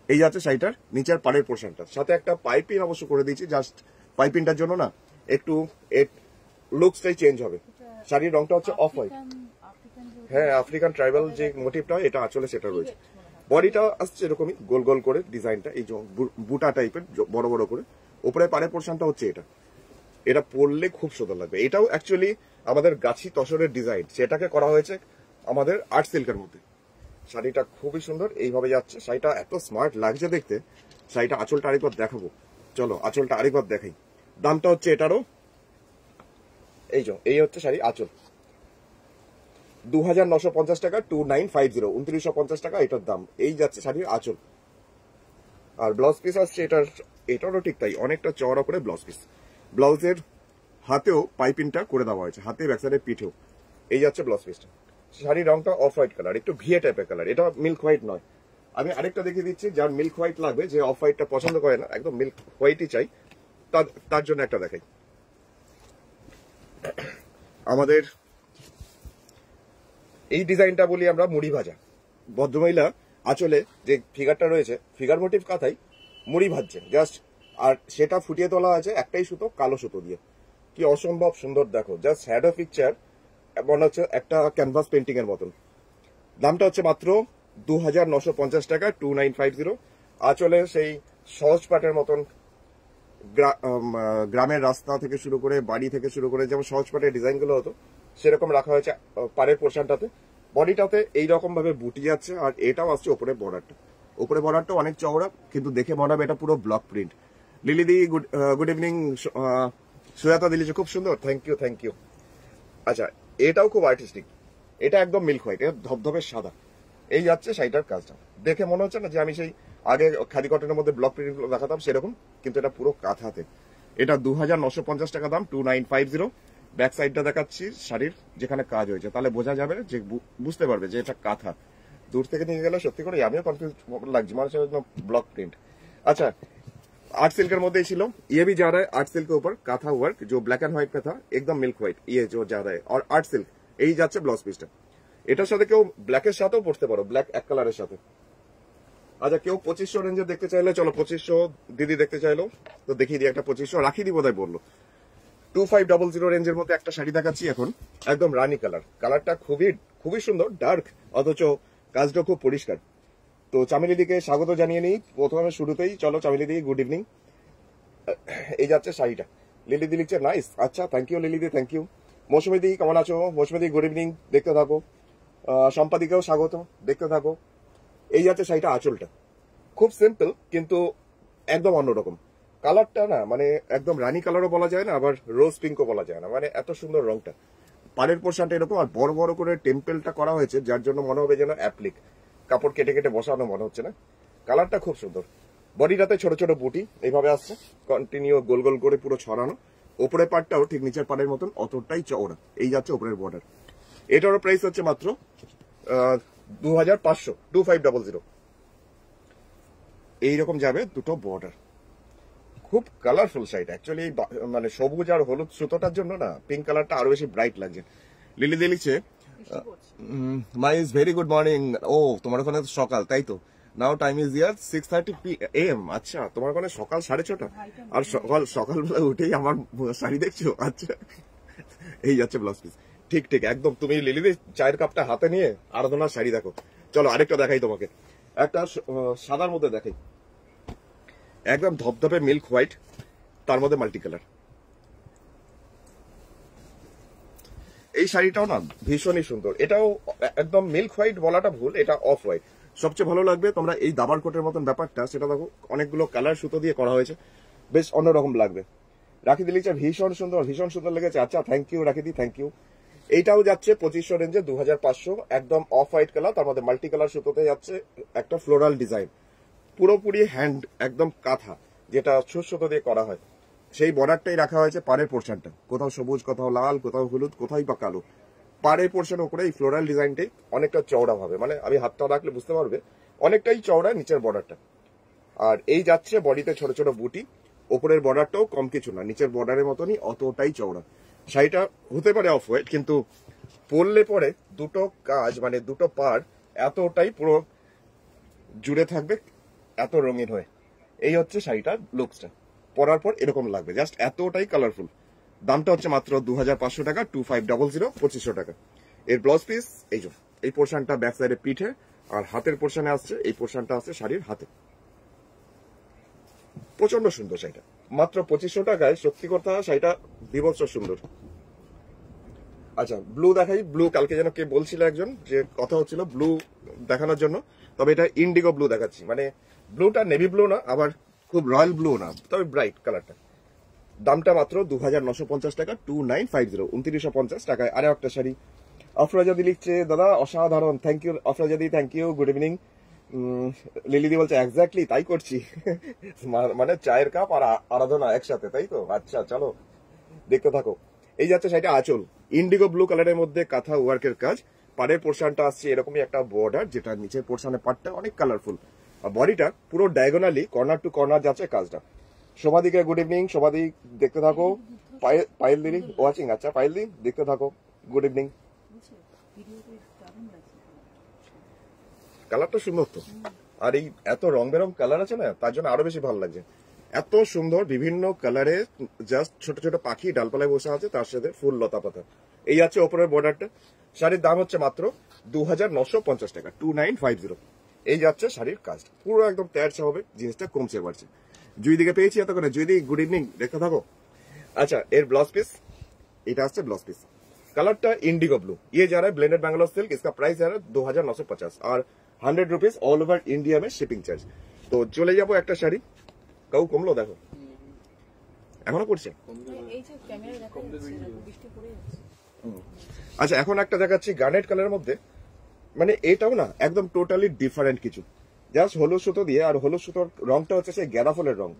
এই যাচ্ছে শাড়িটার নিচের পাড়ের পোর্শনটা, সাথে একটা পাইপিং অবশ্য করে দিয়েছি, জাস্ট পাইপিংটার জন্য না একটু লুকসটাই চেঞ্জ হবে। শাড়ির রংটা হচ্ছে অফ হোয়াইট, হ্যাঁ আফ্রিকান ট্রাইবাল যে মোটিভটা এটা আঁচলে সেটা রয়েছে। বডিটা আসছে এরকমই গোল গোল করে ডিজাইনটা, এই যে বুটা টাইপের বড় বড় করে। উপরে পাড়ের পোর্শনটা হচ্ছে এটা, এটা পরলে খুব সুন্দর লাগবে। এটাও অ্যাকচুয়ালি আমাদের গাছি তসরের ডিজাইন, সেটাকে করা হয়েছে আমাদের আর্ট সিল্কের মধ্যে। শাড়িটা খুবই সুন্দর, এইভাবে যাচ্ছে। শাড়িটা এত স্মার্ট লাগছে দেখতে। শাড়িটা আঁচলটা আরেকবার দেখাবো, চলো আঁচলটা আরেকবার দেখাই। দামটা হচ্ছে এটারও এই হচ্ছে শাড়ি আঁচল, 2950 টাকা, 2950, 2950 টাকা এটার দাম। এই যাচ্ছে শাড়ির আঁচল। আর ব্লাউজ পিস আসছে এটারও ঠিক তাই, অনেকটা চওড়া করে ব্লাউজ পিস। ব্লাউজের হাতেও পাইপিংটা করে দেওয়া হয়েছে, হাতে ব্যাক সাইডে পিঠেও। এই যাচ্ছে ব্লাউজ পিসটা। শাড়ির রংটা অফ হোয়াইট কালার, একটু ভিএ টাইপের কালার, এটা মিল্ক হোয়াইট নয়। আমি আরেকটা দেখিয়ে দিচ্ছি, যার মিল্ক হোয়াইট লাগবে, যে অফ হোয়াইটটা পছন্দ করে না, একদম মিল্ক হোয়াইটই চাই, তার জন্য একটা দেখাই। আমাদের এই ডিজাইনটা বলি আমরা মুড়ি ভাজা। ভদ্রমহিলা আঁচলে যে ফিগারটা রয়েছে, ফিগার মোটিভ কাঁথাই মুড়ি ভাজছে জাস্ট, আর সেটা ফুটিয়ে তোলা আছে একটাই সুতো, কালো সুতো দিয়ে। কি অসম্ভব সুন্দর দেখো, জাস্ট শ্যাডো পিকচার মনে হচ্ছে একটা ক্যানভাস পেন্টিং এর মতন। দামটা হচ্ছে মাত্র 2950 টাকা 2950। আঁচলে সেই সহজ পাটের মতন গ্রামের রাস্তা থেকে শুরু করে বাড়ি থেকে শুরু করে যেমন সহজ পাটের ডিজাইন গুলো হতো সেরকম রাখা হয়েছে পাড়ের পোর্শনটাতে। বডিটাতে এইরকম ভাবে বুটি যাচ্ছে, আর এটাও আসছে ওপরে বর্ডারটা। ওপরে বর্ডারটা অনেক চওড়া, কিন্তু দেখে মনে হবে এটা পুরো ব্লক প্রিন্ট। লিলিদি গুড ইভিনিং। সুজাতা দিলিছে খুব সুন্দর, থ্যাংক ইউ থ্যাংক ইউ। আচ্ছা, এটাও খুব আর্টিস্টিক, এটা একদম মিল্ক হোয়াইট, এটা ধবধবে সাদা। এই যাচ্ছে শাড়িটার কাজটা, দেখে মনে হচ্ছে না যে আমি সেই আগে খাদি কটনের মধ্যে ব্লক প্রিন্ট দেখাতাম সেরকম, কিন্তু এটা পুরো কাঁথাতে। এটা 2950 টাকা দাম, 2950। ব্যাক সাইডটা দেখাচ্ছি শাড়ির যেখানে কাজ হয়েছে, তাহলে বোঝা যাবে যে বুঝতে পারবে যে এটা কাঁথা। দূর থেকে নিয়ে গেলে সত্যি করে আমিও কনফিউজ লাগছে, মানে ব্লক প্রিন্ট। अच्छा, आर्ट सिल्क मध्य ছিল, ये भी जा रहा है आर्ट सिल्क के ऊपर काथा वर्क, जो ब्लैक एंड व्हाइट का था एकदम मिल्क व्हाइट, ये जो जा रहा है। और आर्ट सिल्क এই যাচ্ছে ব্লাউজ পিসটা। এটার সাথে কেউ ব্ল্যাকের সাথেও পড়তে পারো, ব্ল্যাক এক কালারের সাথে। আচ্ছা, কেউ 2500 রেঞ্জে দেখতে চাইলে চলো, 2500 দিদি দেখতে চাইলো তো দেখিয়ে দিই একটা 2500 রাখি দি বোধহয় বললো। 2500 রেঞ্জের মধ্যে একটা শাড়ি দেখাচ্ছি এখন, একদম রানী কালার। কালারটা খুবই খুবই সুন্দর, ডার্ক, অথচ কাজটা খুব পরিষ্কার। তো চামেলি দিকে স্বাগত জানিয়ে নিই প্রথমে শুরুতেই। চলো চামেলি দি, গুড ইভিনিং। এই যাচ্ছে শাড়িটা। লিলি দি লিখছে নাইস, আচ্ছা thank you Lili di, thank you. Mousumi di কেমন আছো? মৌসুমী দি গুড ইভিনিং, দেখতে থাকো। সম্পাদিকেও স্বাগত, দেখতে থাকো। এই যাচ্ছে শাড়িটা, আঁচলটা খুব সিম্পল কিন্তু একদম অন্যরকম। কালারটা না মানে একদম রানী কালারও বলা যায় না, আবার রোজ পিঙ্কও বলা যায় না, মানে এত সুন্দর রংটা। পাড়ের পোর্শনটা এরকম, আর বড় বড় করে টেম্পেলটা করা হয়েছে, যার জন্য মনে হবে যেন অ্যাপ্লিক, কাপড় কেটে কেটে বসানো মনে হচ্ছে না। কালারটা খুব সুন্দর। বডিটাতে ছোট ছোট বুটি এইভাবে আসছে, কন্টিনিউ গোল গোল করে পুরো ছড়ানো। ওপরের পাটটাও ঠিক নিচের পাটের মতন অতটাই চওড়া। এই যাচ্ছে ওপরের বর্ডার। এটারও প্রাইস হচ্ছে মাত্র 2500, 2500। এইরকম যাবে দুটো বর্ডার, খুব কালারফুল শাড়িটা। অ্যাকচুয়ালি মানে সবুজ আর হলুদ সুতোটার জন্য না পিঙ্ক কালারটা আরো বেশি ব্রাইট লাগছে। লিলি দিয়ে লিখছে my is very good morning. ও তোমার ওখানে সকাল, তাই তো? Now time is here 6:30 PM। আচ্ছা, তোমার ওখানে সকাল 6:30, আর সকালবেলা উঠেই আমার শাড়ি দেখছো? আচ্ছা, এই যাচ্ছে ব্লাউজ পিস। ঠিক ঠিক একদম। তুমি লিলিদি চায়ের কাপটা হাতে নিয়ে আরাধনার শাড়ি দেখো। চলো আরেকটা দেখাই তোমাকে, একটা সাদার মধ্যে দেখাই, একদম ধপধপে মিল্ক হোয়াইট, তার মধ্যে মাল্টি কালার। এই শাড়িটাও না ভীষণই সুন্দর। এটাও একদম মিল্ক হোয়াইট বলাটা ভুল, এটা অফ হোয়াইট। সবচেয়ে ভালো লাগবে তোমরা এই দাবার কোটের মতন ব্যাপারটা, সেটা দেখো অনেকগুলো কালার সুতো দিয়ে করা হয়েছে, বেশ অন্যরকম লাগবে। রাখি দিলিছে ভীষণ সুন্দর, ভীষণ সুন্দর লেগেছে। আচ্ছা থ্যাংক ইউ রাখিদি, থ্যাংক ইউ। এইটাও যাচ্ছে 2500 রেঞ্জে, 2500, একদম অফ হোয়াইট কালার, তার মধ্যে মাল্টি কালার সুতোতে যাচ্ছে, একটা ফ্লোরাল ডিজাইন, পুরোপুরি হ্যান্ড একদম কাঁথা, যেটা সুতো দিয়ে করা হয়। সেই বর্ডারটাই রাখা হয়েছে পাড়ের পোর্শনটা, কোথাও সবুজ, কোথাও লাল, কোথাও হলুদ, কোথাও বা কালো। পাড়ের পোর্শনের উপরে এই ফ্লোরাল ডিজাইনটাই অনেকটা চওড়া ভাবে, মানে আমি হাতটা রাখলে বুঝতে পারবে অনেকটাই চওড়া নিচের বর্ডারটা। আর এই যাচ্ছে বডিতে ছোট ছোট বুটি, ওপরের বর্ডারটাও কম কিছু না, নিচের বর্ডারের মতনই অতটাই চওড়া। শাড়িটা হতে পারে অফ হোয়াইট, কিন্তু পরলে পরে দুটো কাজ মানে দুটো পাড় এতটাই পুরো জুড়ে থাকবে, এত রঙিন হয়ে। এই হচ্ছে শাড়িটার লুকসটা, পরার পর এরকম লাগবে, জাস্ট এতটাই কালারফুল। দামটা হচ্ছে মাত্র 2500 টাকা, 2500, 2500 টাকা। এর ব্লাউজ পিস এই যে, এই পোর্শনটা ব্যাক সাইডে পিঠে, আর হাতের পোর্শনে আসছে, এই পোর্শনটা আছে শাড়ির হাতে। প্রচন্ড সুন্দর শাড়িটা, মাত্র 2500 টাকায়। সত্যি কথা শাড়িটা বিভৎস সুন্দর। আচ্ছা, ব্লু দেখাই। ব্লু কালকে যেন কে বলছিল একজন, যে কথা হচ্ছিল ব্লু দেখানোর জন্য, তবে এটা ইন্ডিগো ব্লু দেখাচ্ছি। মানে ব্লুটা নেভি ব্লু না, আবার খুব রয়্যাল ব্লু না, তবে ব্রাইট কালারটা। দামটা মাত্র 2950 টাকা, 2950, 2950 টাকায়। আরো একটা শাড়ি। আফরাজাদি লিখছে দাদা অসাধারণ, থ্যাংক ইউ আফরাজাদি, থ্যাংক ইউ, গুড ইভিনিং। লিলিদি বলছে এক্স্যাক্টলি তাই করছি, মানে চায়ের কাপ আর আরাধনা একসাথে, তাই তো? আচ্ছা চলো দেখতে থাকো। এই যাচ্ছে শাড়িটা আঁচল, ইন্ডিগো ব্লু কালারের মধ্যে কাঁথা ওয়ার্কের কাজ। পাড়ের পোর্শনটা আসছে এরকমই একটা বর্ডার, যেটা নিচের পোর্শনের পাটটা অনেক কালারফুল, আর বডিটা পুরো ডায়াগোনালি কর্নার টু কর্নার যাচ্ছে কাজটা। শোভাদিকে গুড ইভিনিং, শোভাদি দেখতে থাকো। পায়েল দিদি ওয়াচিং, আচ্ছা পায়েল দি দেখতে থাকো, গুড ইভিনিং। কালারটা সুন্দর তো, আর এই এত রং বেরং কালার আছে না, তার জন্য আরো বেশি ভালো লাগছে। এত সুন্দর বিভিন্ন কালারে, জাস্ট ছোট ছোট পাখি ডালপালায় বসে আছে, তার সাথে ফুল লতা পাতা। এই আছে ওপরের বর্ডারটা, শাড়ির দাম হচ্ছে মাত্র 2950 টাকা, 2950। এই যাচ্ছে শাড়ির কাজ, পুরো একদম তেরছা হবে, জিনিসটা কমছে বাড়ছে। দুই দিকে পেয়েছি এতক্ষণে, দুই দিকে গুড ইভিনিং, দেখতে থাকো। আচ্ছা, এর ব্লাউজ পিস, এটা আসছে ব্লাউজ পিস, कलरটা इंडिगो ब्लू। ये जा रहा है ब्लेंडेड बैंगलोर सिल्क, इसका प्राइस है 2950 और 100 रुपीज ऑल ओवर इंडिया में शिपिंग चार्ज। तो চলে যাবো একটা শাড়ি, কাউ কমলো দেখো, এখনো করছে। আচ্ছা, এখন একটা দেখাচ্ছি গার্নেট কালারের মধ্যে, মানে এটাও না একদম টোটালি ডিফারেন্ট কিছু, জাস্ট হলুদ সুতো দিয়ে, আর হলুদ সুতোর রংটা হচ্ছে সেই গ্যাঁদা ফুলের রং।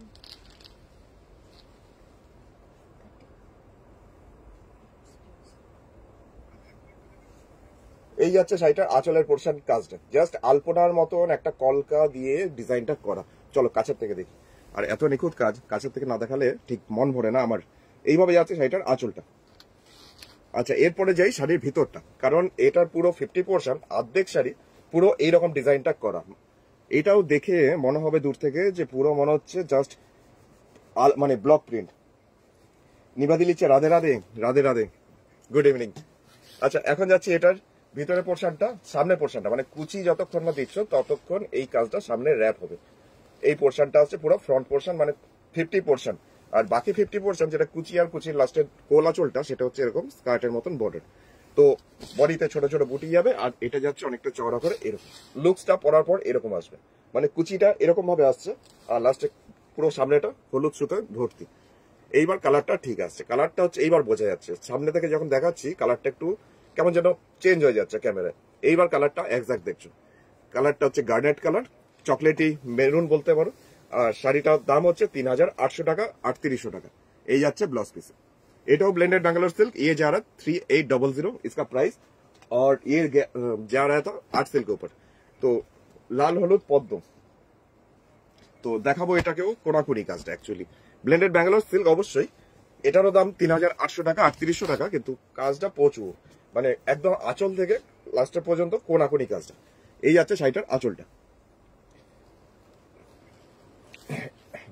এই যাচ্ছে শাড়িটার আঁচলের পোর্শন কাজটা, জাস্ট আলপনার মতন একটা কলকা দিয়ে ডিজাইনটা করা। চলো কাছের থেকে দেখি, আর এত নিখুঁত কাজ কাছের থেকে না দেখালে ঠিক মন ভরে না আমার। এইভাবে যাচ্ছে শাড়িটার আঁচলটা। আচ্ছা, এরপরে যাই শাড়ির ভিতরটা, কারণ এটার পুরো 50% অর্ধেক শাড়ি পুরো এইরকম ডিজাইনটা করা। এটাও দেখে মনে হবে দূর থেকে যে পুরো মনে হচ্ছে জাস্ট মানে ব্লক প্রিন্ট। নিবাদি লিখছে রাধে রাধে, রাধে রাধে, গুড ইভিনিং। আচ্ছা, এখন যাচ্ছি এটার ভিতরের পোর্শনটা, সামনের পোর্শনটা, মানে কুচি যতক্ষণ না দিচ্ছ ততক্ষণ এই কাজটা সামনে র্যাপ হবে। এই পোর্শনটা হচ্ছে পুরো ফ্রন্ট পোর্শন, মানে 50%, আর বাকি 50% যেটা কুচি আর কুচির লাস্টের কোলা চোলটা, সেটা হচ্ছে এরকম স্কার্টের মতন বর্ডার। তো বডিতে ছোট ছোট বুটি যাবে, আর এটা যাচ্ছে অনেকটা চওড়া করে এরকম। লুকসটা পরার পর এরকম আসবে, মানে কুচিটা এরকম ভাবে আসছে, আর লাস্টে পুরো সামনেটা হলুদ সুতোয় ভর্তি। এইবার কালারটা ঠিক আসছে, কালারটা হচ্ছে এইবার বোঝা যাচ্ছে, সামনে থেকে যখন দেখাচ্ছি কালারটা একটু কেমন যেন চেঞ্জ হয়ে যাচ্ছে ক্যামেরায়। এইবার কালারটা এক্সাক্ট দেখছো, কালারটা হচ্ছে গার্নেট কালার, চকলেটি মেরুন বলতে পারো। আর শাড়িটার দাম হচ্ছে 3800 টাকা, 3800 টাকা। এই যাচ্ছে ব্লাউজ পিস। এটাও ব্লেंडेड बैंगलोर सिल्क, ये जा रहा 3800 इसका प्राइस, और ये जा रहा था 8 सिल्क के ऊपर। तो लाल हलुद पद्म, তো দেখাবো এটাকেও কোনাকুনি কাজটা। অ্যাকচুয়ালি ব্লেন্ডেড ব্যাঙ্গালোর সিল্ক অবশ্যই, এটারও দাম 3800 টাকা, 3800 টাকা, কিন্তু কাজটা প্রচুর, মানে একদম আঁচল থেকে লাস্টের পর্যন্ত কোনাকুনি কাজটা। এই যাচ্ছে শাড়িটার আঁচলটা।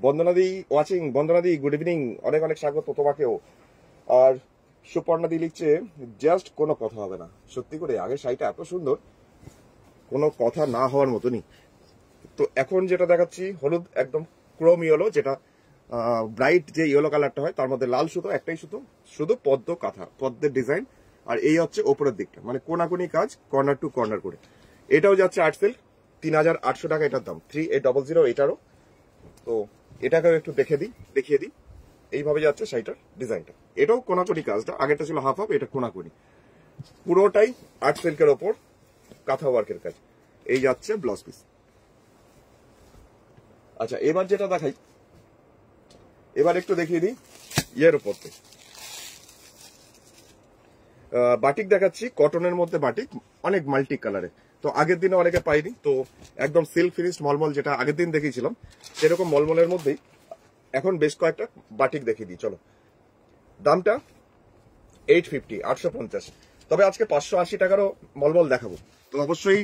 বন্দনাদি ওয়াচিং, বন্দনাদি গুড ইভিনিং, অনেক অনেক স্বাগত তোমাকেও। আর সুপর্ণাদি লিখছে জাস্ট কোনো কথা হবে না, সত্যি করে আগের শাড়িটা এত সুন্দর, কোনো কথা না হওয়ার মতনই। তো এখন যেটা দেখাচ্ছি হলুদ, একদম ক্রোম ইয়েলো, যেটা ব্রাইট যে ইয়েলো কালারটা হয়, তার মধ্যে লাল সুতো, একটাই সুতো, শুধু পদ্ম কাঁথা, পদ্মের ডিজাইন। আর এই হচ্ছে ওপরের দিকটা, মানে কোনাকুনি কাজ, কর্নার টু কর্নার করে। এটাও যাচ্ছে 8 সিল্ক, 3800 টাকা এটার দাম, 3800 এটারও। তো এটাকেও একটু দেখিয়ে দিই। এইভাবে যাচ্ছে শাড়িটার ডিজাইনটা, এটাও কোনাকুনি কাজটা, আগেরটা ছিল হাফ হাফ, এটা কোনাকুনি, পুরোটাই 8 সিল্কের ওপর কাঁথা ওয়ার্কের কাজ। এই যাচ্ছে ব্লাউজ পিস। আচ্ছা, এবার যেটা দেখাই, এবার একটু দেখিয়ে দিই ইয়ের উপর বাটিক দেখাচ্ছি, কটনের মধ্যে বাটিক, অনেক মাল্টি কালারে। তো আগের দিনে অনেকে পাইনি, তো একদম সিল্ক ফিনিশড মলমল যেটা আগের দিন দেখিয়েছিলাম, সেরকম মলমলের মধ্যেই এখন বেশ কয়েকটা বাটিক দেখিয়ে দিই। চলো, দামটা 850, তবে আজকে 580 টাকারও মলমল দেখাবো, তো অবশ্যই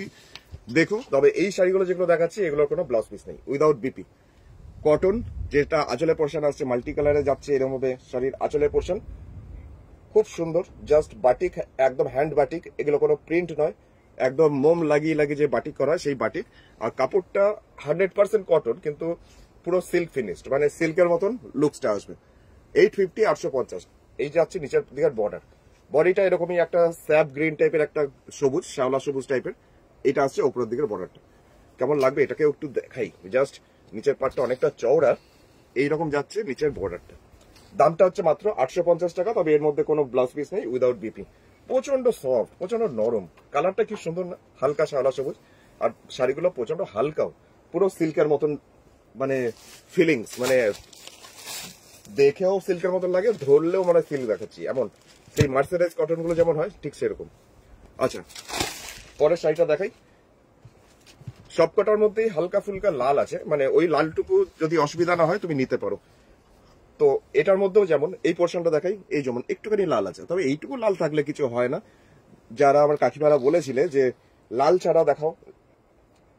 দেখো। তবে এই শাড়িগুলো যেগুলো দেখাচ্ছি, এগুলোর কোনো ব্লাউজ পিস নেই, উইদাউট বিপি, কটন, যেটা আঁচলের পোর্শন আসছে মাল্টি কালারে যাচ্ছে, এরকম হবে শাড়ির আঁচলের পোর্শন, খুব সুন্দর, জাস্ট বাটিক, একদম হ্যান্ড বাটিক, এগুলো কোনো প্রিন্ট নয়, একদম মোম লাগিয়ে লাগিয়ে যে বাটিক করা সেই বাটিক। আর কাপড়টা 100% কটন, কিন্তু পুরো সিল্ক ফিনিশড, মানে সিল্কের মতন লুকসটা আসবে। 850, 850। এই যাচ্ছে নিচের দিকের বর্ডার, বডিটা এরকমই একটা স্যাপ গ্রিন টাইপের, একটা সবুজ, শ্যাওলা সবুজ টাইপের। এটা আসছে উপরের দিকের বর্ডারটা, কেমন লাগবে এটাকে একটু দেখাই। জাস্ট নিচের পাটটা অনেকটা চওড়া, এইরকম যাচ্ছে নিচের বর্ডারটা। দামটা হচ্ছে মাত্র 850 টাকা, তবে এর মধ্যে কোনো ব্লাউজ পিস নেই, উইদাউট বিপি। প্রচন্ড সফট, প্রচন্ড নরম, কালারটা কি সুন্দর না, হালকা শ্যাওলা সবুজ। আর শাড়িগুলো প্রচন্ড হালকাও, পুরো সিল্কের মতন, মানে ফিলিংস, মানে দেখেও সিল্কের মতন লাগে, ধরলেও মানে সিল্ক দেখাচ্ছি এমন, সেই মার্সেরাইজ কটন গুলো যেমন হয় ঠিক সেরকম। আচ্ছা, পরের শাড়িটা দেখাই। সবকটার মধ্যেই হালকা ফুলকা লাল আছে, মানে ওই লালটুকু যদি অসুবিধা না হয় তুমি নিতে পারো। তো এটার মধ্যেও যেমন এই পোর্শনটা দেখাই, এই যেমন একটুখানি লাল আছে, তবে এইটুকু লাল থাকলে কিছু হয় না। যারা আমার কাকিমারা বলেছিলে যে লাল ছাড়া দেখাও,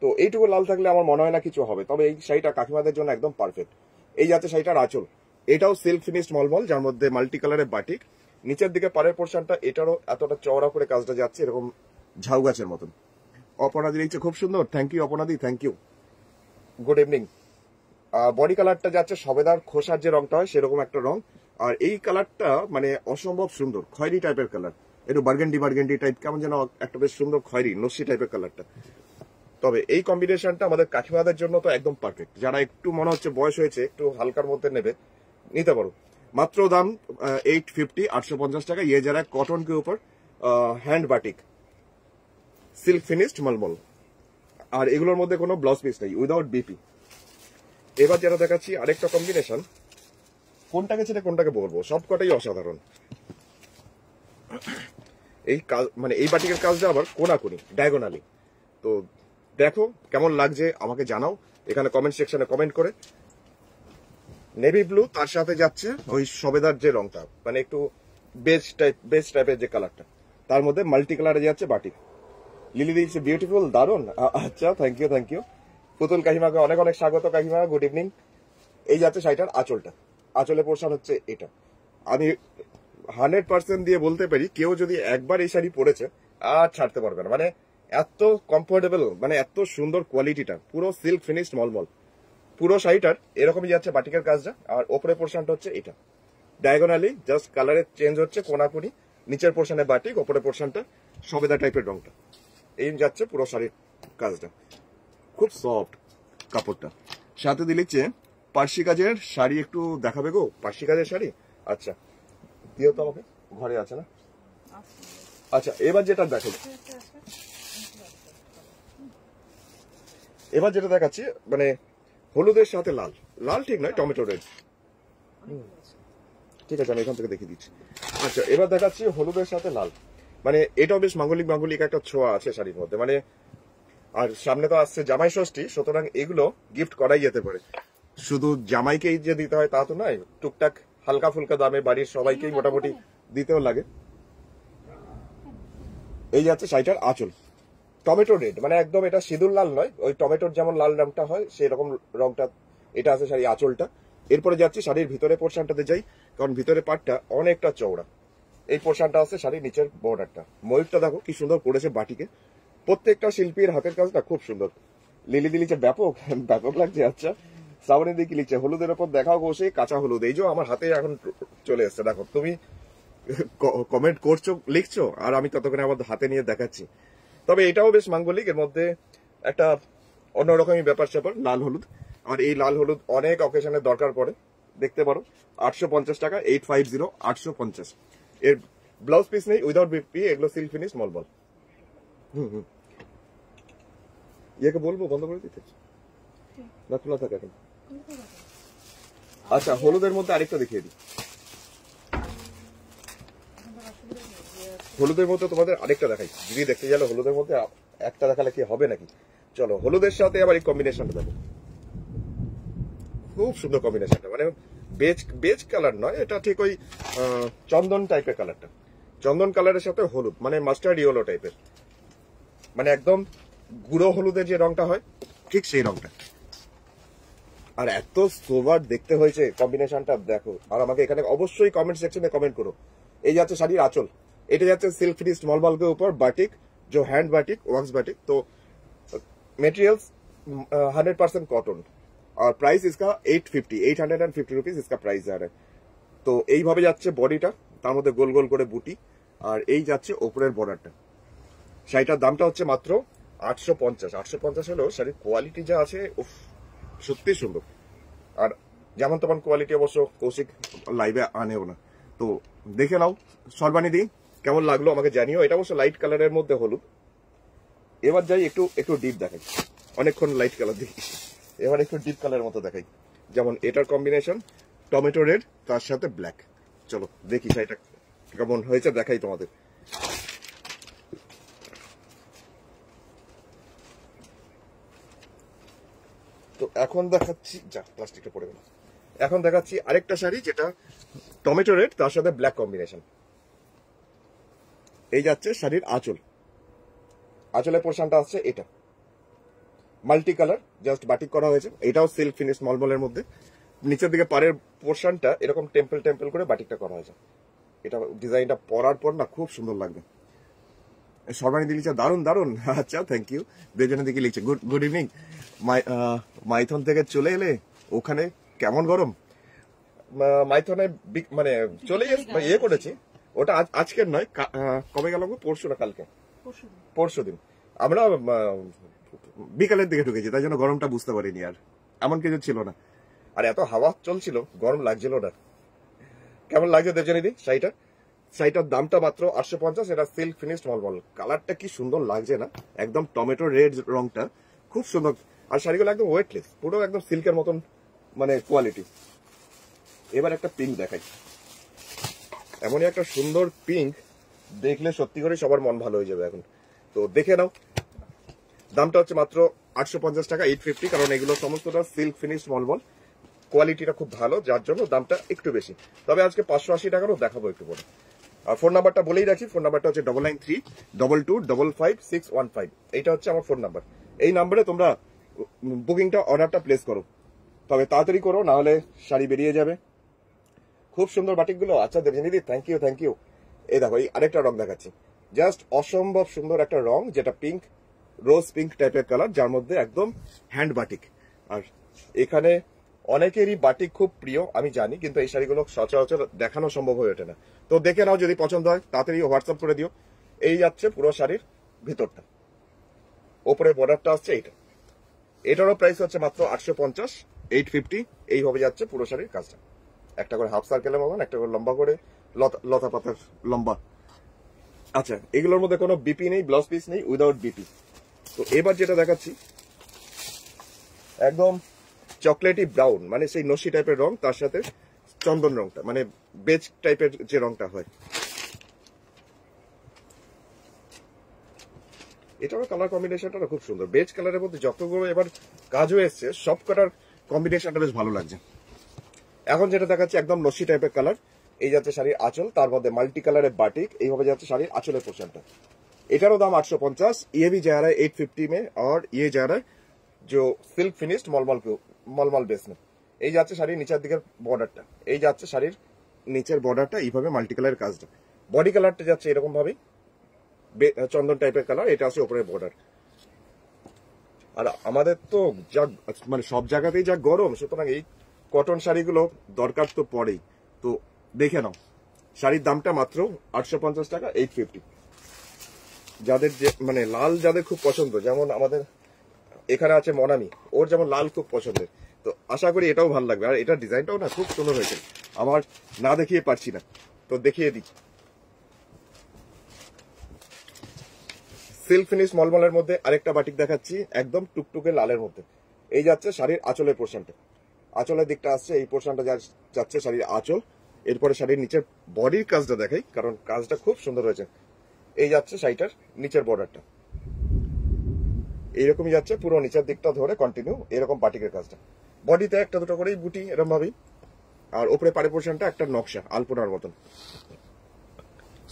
তো এইটুকু লাল থাকলে আমার মনে হয় না কিছু হবে, তবে এই শাড়িটা কাকিমাদের জন্য একদম পারফেক্ট। এই যাচ্ছে শাড়িটার আঁচল, এটাও সিল্ক ফিনিশড মলমল, যার মধ্যে মাল্টি কালারের বাটিক, নিচের দিকে পাড়ের পোর্শনটা এটারও এতটা চওড়া করে কাজটা যাচ্ছে এরকম ঝাউ গাছের মতন। অপনাদি লিখছে খুব সুন্দর, থ্যাংক ইউ অপনাদি, thank you, good evening. Body কালারটা যাচ্ছে সবেদার খোসার যে রংটা হয় সেরকম একটা রং, আর এই কালারটা মানে অসম্ভব সুন্দর, খয়েরি টাইপের কালার, একটু বার্গেন্ডি টাইপ, কেমন যেন একটা বেশ সুন্দর খয়েরি নস্যি টাইপের কালারটা। তবে এই কম্বিনেশনটা আমাদের কাকিমাদের জন্য তো একদম পারফেক্ট, যারা একটু মনে হচ্ছে বয়স হয়েছে একটু হালকার মধ্যে নেবে নিতে পারো। মাত্র দাম 850, 850 টাকা। ये जरा कॉटन के ऊपर हैंड बाटिक सिल्क फिनिश्ड मलमल, আর এগুলোর মধ্যে কোনো ব্লাউজ পিস নেই, উইদাউট বিপি। এবার যেটা দেখাচ্ছি আরেকটা কম্বিনেশন, কোনটাকে ছেড়ে কোনটাকে বলবো, সবকটাই অসাধারণ। এই কাজ মানে এই বাটিকের কাজটা আবার কোনাকুনি ডায়াগোনালি। তো দেখো কেমন লাগছে আমাকে জানাও এখানে কমেন্ট সেকশনে কমেন্ট করে। নেভি ব্লু, তার সাথে যাচ্ছে ওই সবেদার যে রংটা, মানে একটু বেজ টাইপের যে কালারটা, তার মধ্যে মাল্টি কালারে যাচ্ছে বাটিক। লিলি দিচ্ছে বিউটিফুল, দারুন। আচ্ছা, থ্যাংক ইউ। পুতুল কাকিমাকে অনেক অনেক স্বাগত। কাকিমা গুড ইভিনিং। এই যাচ্ছে শাড়িটার আঁচলটা, আঁচলের পোর্শন হচ্ছে এটা। আমি 100% দিয়ে বলতে পারি কেউ যদি একবার এই শাড়ি পরেছে আর ছাড়তে পারবে না, মানে এত কমফোর্টেবল, মানে এত সুন্দর কোয়ালিটিটা, পুরো সিল্ক ফিনিশড মলমল। পুরো শাড়িটার এরকমই যাচ্ছে বাটিকের কাজটা, আর ওপরের পোর্শনটা হচ্ছে এটা ডায়াগোনালি, জাস্ট কালারের চেঞ্জ হচ্ছে কোনাকুনি, নিচের পোর্শনে বাটিক, ওপরের পোর্শনটা সবেদা টাইপের রংটা, এই যাচ্ছে পুরো শাড়ির কাজটা। খুব সফট কাপড়টা। সাথে দিলিচ্ছে পার্সি কাজের শাড়ি, একটু দেখাবে গো পার্সি কাজের শাড়ি। আচ্ছা দিও তো আমাকে, ঘরে আছে না? আচ্ছা এবার যেটা দেখাচ্ছি মানে হলুদের সাথে লাল, লাল ঠিক নয়, টমেটো রেড। ঠিক আছে, আমি এখান থেকে দেখিয়ে দিচ্ছি। আচ্ছা এবার দেখাচ্ছি হলুদের সাথে লাল, মানে এটাও বেশ মাঙ্গলিক একটা ছোঁয়া আছে শাড়ির মধ্যে, মানে আর সামনে তো আসছে জামাই ষষ্ঠী, সুতরাং এগুলো গিফট করাই যেতে পারে। শুধু জামাইকেই যে দিতে হয় তা তো নয়, টুকটাক হালকা ফুলকা দামে বাড়ির সবাইকেই মোটামুটি দিতেও লাগে। এই যাচ্ছে শাড়িটার আঁচল, টমেটো রেড, মানে একদম এটা সিঁদুর লাল নয়, ওই টমেটোর যেমন লাল রংটা হয় সেই রকম রংটা এটা আছে শাড়ি আঁচলটা। এরপরে যাচ্ছি শাড়ির ভিতরে পোর্শনটাতে যাই, কারণ ভিতরে পাটটা অনেকটা চওড়া। এই পোর্শনটা আছে শাড়ির নিচের বর্ডারটা। ময়ূরটা দেখো কি সুন্দর করেছে বাটিকে, প্রত্যেকটা শিল্পীর হাতের কাজটা খুব সুন্দর। লিলি দিলিছে ব্যাপক লাগছে। আচ্ছা শ্রাবণী দিকে লিখছে হলুদের ওপর দেখাও বসে কাঁচা হলুদ, এই যে আমার হাতে এখন চলে এসছে। দেখো তুমি কমেন্ট করছো, লিখছো, আর আমি ততক্ষণে আমার হাতে নিয়ে দেখাচ্ছি। তবে এটাও বেশ মাঙ্গলিক, এর মধ্যে একটা অন্যরকমই ব্যাপার স্যাপার, লাল হলুদ। আর এই লাল হলুদ অনেক অকেশনে দরকার পড়ে, দেখতে পারো। 850 টাকা, 850, 850। এর ব্লাউজ পিস নেই, উইদাউট বিপি, এগুলো সিল্ক ফিনিশ মলবল। ইয়েকে বলবো বন্ধ করে দিতে না, খোলা থাকে এখন। আচ্ছা হলুদের মধ্যে আরেকটা দেখিয়ে দিই, হলুদের মধ্যে তোমাদের আরেকটা দেখাই। যদি দেখতে গেলে হলুদের মধ্যে একটা দেখালে কি হবে নাকি? চলো হলুদের সাথে আবার এই কম্বিনেশনটা দেখো, খুব সুন্দর কম্বিনেশনটা, মানে বেজ কালার নয়, এটা ঠিক ওই চন্দন টাইপের কালারটা, চন্দন কালারের সাথে হলুদ, মানে মাস্টার্ড ইয়েলো টাইপের, মানে একদম গুঁড়ো হলুদের যে রংটা হয় ঠিক সেই রংটা। আর এত সোবার দেখতে হয়েছে কম্বিনেশনটা দেখো। আর আমাকে এখানে অবশ্যই কমেন্ট সেকশনে কমেন্ট করো। এই যাচ্ছে শাড়ির আঁচল, এটা যাচ্ছে সিল্ক ফিনিশড मलमल के ऊपर बाटिक, जो हैंड बाटिक, वॉक्स बाटिक। तो मटेरियल्स 100% कॉटन, और प्राइस इसका 850 रुपीज इसका प्राइस जा रहा है। তো এইভাবে যাচ্ছে বডিটা, তার মধ্যে গোল গোল করে বুটি, আর এই যাচ্ছে ওপরের বর্ডারটা। শাড়িটার দামটা হচ্ছে মাত্র 850 হলেও শাড়ির কোয়ালিটি যা আছে উফ, সত্যি সুন্দর। আর যেমন তেমন কোয়ালিটি অবশ্য কৌশিক লাইভে আনেও না। তো দেখে নাও সর্বাণী দি, কেমন লাগলো আমাকে জানিও। এটা অবশ্য লাইট কালারের মধ্যে হলুদ। এবার যাই একটু ডিপ দেখাই, অনেকক্ষণ লাইট কালার দেখি, এবার একটু ডিপ কালারের মতো দেখাই। যেমন এটার কম্বিনেশন টমেটো রেড, তার সাথে ব্ল্যাক। চলো দেখি শাড়িটা কেমন হয়েছে, দেখাই তোমাদের। তো এখন দেখাচ্ছি, যা প্লাস্টিকটা পড়ে গেল। এখন দেখাচ্ছি আরেকটা শাড়ি যেটা টমেটো রেড, তার সাথে ব্ল্যাক কম্বিনেশন। এই যাচ্ছে শাড়ির আঁচল, আঁচলের পোর্শনটা আছে এটা মাল্টি কালার, জাস্ট বাটিক করা হয়েছে। এটাও সিল্ক ফিনিশ মলমলের মধ্যে। নিচের দিকে পাড়ের পোর্শনটা এরকম টেম্পল করে বাটিকটা করা হয়েছে। এটা ডিজাইনটা পরার পর না খুব সুন্দর লাগবে। সর্বাণী দি লিখছে দারুন দারুন, আচ্ছা থ্যাংক ইউ। দুজনে দিকে লিখছে গুড ইভিনিং। মাইথন থেকে চলে এলে, ওখানে কেমন গরম? মাইথনে মানে চলে ইয়ে করেছি, ওটা আজকের নয়, কবে গেল? পরশু না কালকে, পরশু দিন আমরা বিকালের দিকে ঢুকেছি, তাই জন্য গরমটা বুঝতে পারিনি। আর এমন কিছু ছিল না, আর এত হাওয়া চলছিল, গরম লাগছিল না। কেমন লাগছে দেবজানিদি শাড়িটার দামটা মাত্র 850। এটা সিল্ক ফিনিশড মলমল, কালারটা কি সুন্দর লাগছে না, একদম টমেটো রেড রংটা খুব সুন্দর। আর শাড়িগুলো একদম ওয়েটলেস, পুরো একদম সিল্কের মতন মানে কোয়ালিটি। এবার একটা পিঙ্ক দেখাই, এমনই একটা সুন্দর পিঙ্ক, দেখলে সত্যি করে সবার মন ভালো হয়ে যাবে এখন। তো দেখে নাও, দামটা হচ্ছে মাত্র 850 টাকা, 850, কারণ এগুলো সমস্তটা সিল্ক ফিনিশড মলমল, কোয়ালিটিটা খুব ভালো, যার জন্য দামটা একটু বেশি। তবে আজকে 580 টাকারও দেখাবো একটু পরে। আর ফোন নাম্বারটা বলেই রাখি, ফোন নাম্বারটা হচ্ছে 9932255615। এইটা হচ্ছে আমার ফোন নাম্বার। এই নাম্বারে তোমরা বুকিংটা, অর্ডারটা প্লেস করো, তবে তাড়াতাড়ি করো, না হলে শাড়ি বেরিয়ে যাবে। খুব সুন্দর বাটিকগুলো। আচ্ছা দেবজানিদি থ্যাংক ইউ। এই দেখো, এই আরেকটা রং দেখাচ্ছি, জাস্ট অসম্ভব সুন্দর একটা রং, যেটা পিঙ্ক, রোজ পিঙ্ক টাইপের কালার, যার মধ্যে একদম হ্যান্ড বাটিক। আর এখানে অনেকেরই বাটিক খুব প্রিয় আমি জানি, কিন্তু এই শাড়িগুলো সচরাচর দেখানো সম্ভব হয়ে ওঠে না। তো দেখে নাও, যদি পছন্দ হয় তাড়াতাড়ি হোয়াটসঅ্যাপ করে দিও। এই যাচ্ছে পুরো শাড়ির ভিতরটা, ওপরে বর্ডারটা আসছে এইটা, এটারও প্রাইস হচ্ছে মাত্র 850, 850। এইভাবে যাচ্ছে পুরো শাড়ির কাজটা, একটা করে হাফ সার্কেলের মতন, একটা করে লম্বা করে লতা পাতার লম্বা। আচ্ছা, এগুলোর মধ্যে কোনো বিপি নেই, ব্লাউজ পিস নেই, উইদাউট বিপি। তো এবার যেটা দেখাচ্ছি, একদম চকলেটি ব্রাউন, মানে সেই নসি টাইপের রং, তার সাথে চন্দন রংটা, মানে বেজ টাইপের যে রংটা হয়। এটারও কালার কম্বিনেশনটা খুব সুন্দর, বেজ কালারের মধ্যে যতগুলো এবার কাজও এসছে, সব কটার কম্বিনেশনটা বেশ ভালো লাগছে। এখন যেটা দেখাচ্ছি একদম নসি টাইপের কালার, এই যাচ্ছে শাড়ির আঁচল, তার মধ্যে মাল্টি কালারের বাটিক, এইভাবে যাচ্ছে শাড়ির আঁচলের পোর্শনটা। এটারও দাম 850। ये भी जा रहा है 850 में, और ये जा रहा है जो सिल्क फिनिश्ड मलमल बेस में। এই যাচ্ছে শাড়ির নিচের দিকের বর্ডারটা, এই যাচ্ছে শাড়ির নিচের বর্ডারটা, এইভাবে মাল্টি কালারের কাজটা। বডি কালারটা যাচ্ছে এরকম ভাবে চন্দন টাইপের কালার, এটা আছে উপরের বর্ডার। আর আমাদের তো যা মানে সব জায়গাতেই যা গরম, সুতরাং এই কটন শাড়িগুলো দরকার তো পড়েই। তো দেখে নাও, শাড়ির দামটা মাত্র 850 টাকা, 850। যাদের যে মানে লাল যাদের খুব পছন্দ, যেমন আমাদের এখানে আছে মনামি, ওর যেমন লাল খুব পছন্দের, তো আশা করি এটাও ভালো লাগবে। আর এটার ডিজাইনটাও না খুব সুন্দর হয়েছে, আমার না দেখিয়ে পারছি না, তো দেখিয়ে দিই। সিল্ক ফিনিশ মলমলের মধ্যে আরেকটা বাটিক দেখাচ্ছি, একদম টুকটুকে লালের মধ্যে। এই যাচ্ছে শাড়ির আঁচলের পোর্শনটা, আঁচলের দিকটা আসছে, এই পোর্শনটা যাচ্ছে শাড়ির আঁচল। এরপরে শাড়ির নিচের বডির কাজটা দেখাই, কারণ কাজটা খুব সুন্দর হয়েছে। এই যাচ্ছে শাড়িটার নিচের বর্ডারটা, এইরকমই যাচ্ছে পুরো নিচের দিকটা ধরে কন্টিনিউ, এরকম বাটিকের কাজটা। বডিতে একটা দুটো করেই বুটি এরকম ভাবেই, আর ওপরে পাড়ে পোর্শনটা একটা নকশা আলপনার মতন।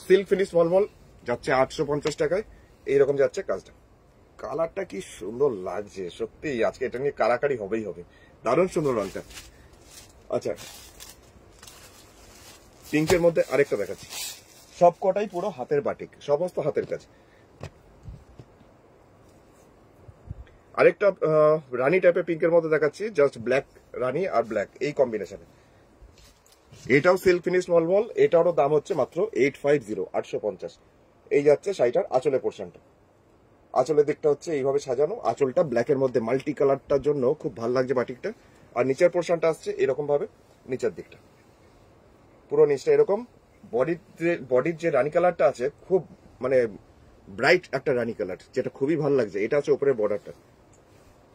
সিল্ক ফিনিশ মলমল যাচ্ছে 850 টাকায়, এইরকম যাচ্ছে কাজটা। কালারটা কি সুন্দর লাগছে সত্যি, আজকে এটা নিয়ে কারাকারি হবেই হবে, দারুণ সুন্দর রংটা। আচ্ছা, পিঙ্কের মধ্যে আরেকটা দেখাচ্ছি, সব কটাই পুরো হাতের বাটিক, সমস্ত হাতের কাজ। আরেকটা রানী টাইপের পিঙ্কের মধ্যে দেখাচ্ছি, জাস্ট ব্ল্যাক রানী আর ব্ল্যাক এই কম্বিনেশনে। এটাও সিল্ক ফিনিশ মলমল, এটারও দাম হচ্ছে মাত্র 850, 850। এই যাচ্ছে শাড়িটার আঁচলের পোর্শনটা, আঁচলের দিকটা হচ্ছে এইভাবে সাজানো, আঁচলটা ব্ল্যাকের মধ্যে মাল্টি কালারটার জন্য খুব ভালো লাগছে বাটিকটা। আর নিচের পোর্শনটা আসছে এরকম ভাবে, নিচের দিকটা পুরো নিচটা এরকম। বডির যে রানী কালারটা আছে, খুব মানে ব্রাইট একটা রানী কালার, যেটা খুবই ভালো লাগছে। এটা আছে উপরের বর্ডারটা,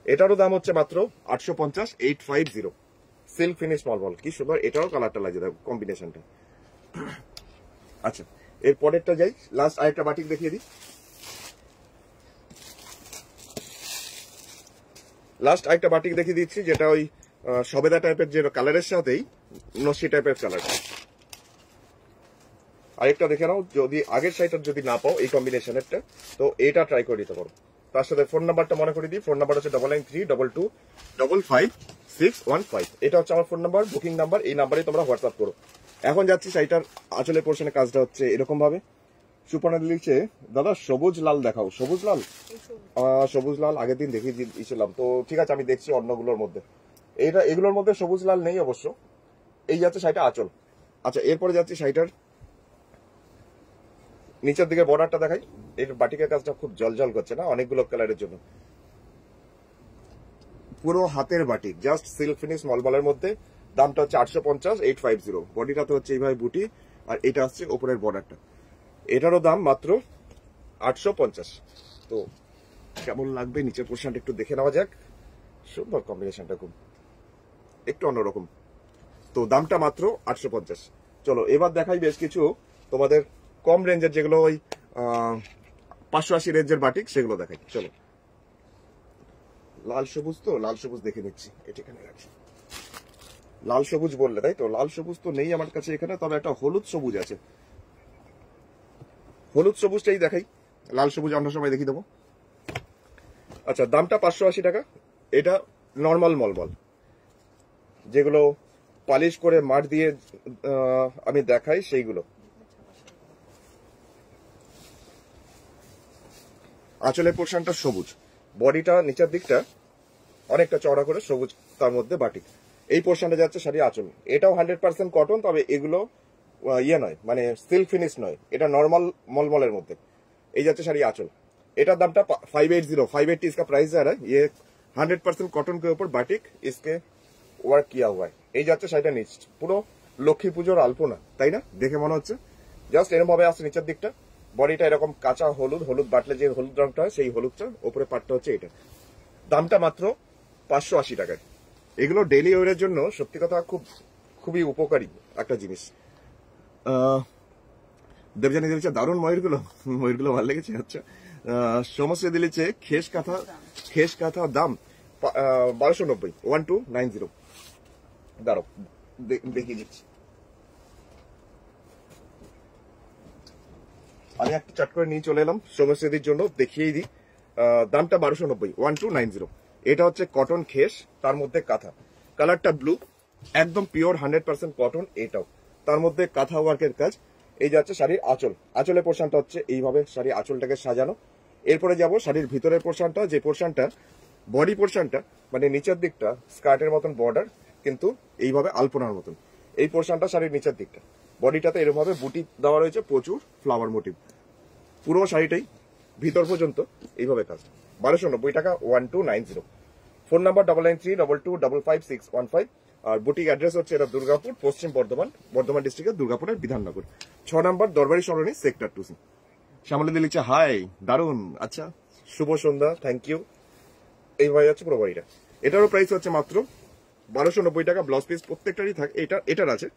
এটারও দাম হচ্ছে মাত্র 850, 850। সিল্ক ফিনিশ মলমল, কি সুন্দর, এটারও কালারটা লাগছে কম্বিনেশনটা। আচ্ছা, এর পরেরটা যাই, লাস্ট আরেকটা বাটিক দেখিয়ে দিই। লাস্ট আরেকটা বাটিক দেখিয়ে দিচ্ছি, যেটা ওই সবেদা টাইপের যে কালারের সাথেই নসি টাইপের কালার। আরেকটা দেখে নাও, যদি আগের শাড়িটা যদি না পাও এই কম্বিনেশনেরটা, তো এটা ট্রাই করে দিতে পারো। তার সাথে ফোন নাম্বারটা মনে করে দিই, ফোন নাম্বার হচ্ছে 9932255615। এটা হচ্ছে আমার ফোন নাম্বার, বুকিং নাম্বার, এই নাম্বারে তোমরা হোয়াটসঅ্যাপ করো। এখন যাচ্ছি শাড়িটার আঁচলের পোর্শনে কাজটা হচ্ছে এরকম ভাবে। সুপর্ণা লিখছে দাদা সবুজ লাল দেখাও। সবুজ লাল, সবুজ লাল আগের দিন দেখিয়ে দিয়েছিলাম, তো ঠিক আছে আমি দেখছি অন্যগুলোর মধ্যে। এগুলোর মধ্যে সবুজ লাল নেই অবশ্য। এই যাচ্ছে শাড়িটা আঁচল। আচ্ছা এরপরে যাচ্ছি শাড়িটার নিচের দিকে বর্ডারটা দেখাই। এর বাটিকের কাজটা খুব জলজল করছে না, অনেকগুলো কালারের জন্য। পুরো হাতের বাটিক, জাস্ট সিল্ক ফিনিশ মলমলের মধ্যে। দামটা হচ্ছে 850, 850। বডিটাতে হচ্ছে এইভাবে বুটি, আর এটা হচ্ছে ওপরের বর্ডারটা। এটারও দাম মাত্র 850। তো কেমন লাগবে নিচের পোর্শনটা একটু দেখে নেওয়া যাক। সুন্দর কম্বিনেশনটা, খুব একটু অন্যরকম। তো দামটা মাত্র 850। চলো এবার দেখাই বেশ কিছু তোমাদের কম রেঞ্জের, যেগুলো ওই 580 রেঞ্জের বাটিক, সেগুলো দেখাই। চলো লাল সবুজ, তো লাল সবুজ দেখে নিচ্ছি, এটা এখানে রাখছি। লাল সবুজ বললে তাই তো, লাল সবুজ তো নেই আমার কাছে এখানে, তবে একটা হলুদ সবুজ আছে। হলুদ সবুজটাই দেখাই, লাল সবুজ অন্য সময় দেখিয়ে দেবো। আচ্ছা দামটা 580 টাকা। এটা নর্মাল মলমল, যেগুলো পালিশ করে মাঠ দিয়ে আমি দেখাই সেইগুলো। আঁচলের পোর্শনটা সবুজ, বডিটা নিচের দিকটা অনেকটা চওড়া করে সবুজ, তার মধ্যে বাটিক। এই পোর্শনটা যাচ্ছে শাড়ি আঁচল। এটাও 100% কটন, তবে এগুলো ইয়ে নয়, মানে সিল্ক ফিনিশ নয়, এটা নর্মাল মলমলের মধ্যে। এই যাচ্ছে শাড়ি আঁচল। এটার দামটা 580। 580 इसका प्राइस जा रहा है। ये 100% कॉटन के ऊपर बाटिक इसके ওয়ার্ক কিয়া हुआ है। এই যাচ্ছে শাড়িটা নিচ, পুরো লক্ষ্মী পুজোর আলপনা, তাই না? দেখে মনে হচ্ছে জাস্ট এরকম ভাবে আসছে নিচের দিকটা। বডিটা এরকম কাঁচা হলুদ, হলুদ বাটলে যে হলুদ রংটা হয় সেই হলুদটা, ওপরে পাটটা হচ্ছে এটা। দামটা মাত্র 580 টাকায়। এগুলো ডেইলি ওয়ারের জন্য সত্যি কথা খুবই উপকারী একটা জিনিস। দেবজানি দিয়েছে দারুণ ময়ূরগুলো ভালো লেগেছে। আচ্ছা সমস্যা দিলেছে খেস কাঁথা দাম 1290, 1290। দাঁড়াও দেখিয়ে দিচ্ছি। আমি একটা চট করে নিয়ে চলে এলাম সমস্যাদির জন্য, দেখিয়ে দিই। দামটা 1290, 1290। এটা হচ্ছে কটন খেস, তার মধ্যে কাঁথা। কালারটা ব্লু, একদম পিওর 100% কটন। এটাও তার মধ্যে কাঁথা ওয়ার্কের কাজ। এই যাচ্ছে শাড়ির আঁচল। আঁচলের পোর্শনটা হচ্ছে এইভাবে শাড়ি আঁচলটাকে সাজানো। এরপরে যাব শাড়ির ভিতরের পোর্শনটা, যে পোর্শনটা বডি পোর্শনটা, মানে নিচের দিকটা স্কার্টের মতন বর্ডার, কিন্তু এইভাবে আলপনার মতন। এই পোর্শনটা শাড়ির নিচের দিকটা, বডিটাতে এরকম ভাবে বুটি দেওয়া রয়েছে, প্রচুর ফ্লাওয়ার মোটিভ। পুরো শাড়িটাই ভিতর পর্যন্ত এইভাবে কাজ। 1290 টাকা, 1290। Phone number 993222555615। আর বুটিক অ্যাড্রেস হচ্ছে এটা দুর্গাপুর, পশ্চিম বর্ধমান ডিস্ট্রিক্টের দুর্গাপুরের বিধাননগর 6 নম্বর দরবারি সরণি, সেক্টর 2C। শ্যামলী দি লিখছে হাই, দারুন। আচ্ছা শুভ সন্ধ্যা, থ্যাংক ইউ। এইভাবে যাচ্ছে পুরো বাড়িটা। এটারও প্রাইস হচ্ছে মাত্র 1290 টাকা। ব্লাউজ পিস প্রত্যেকটারই থাকে, এটার আছে।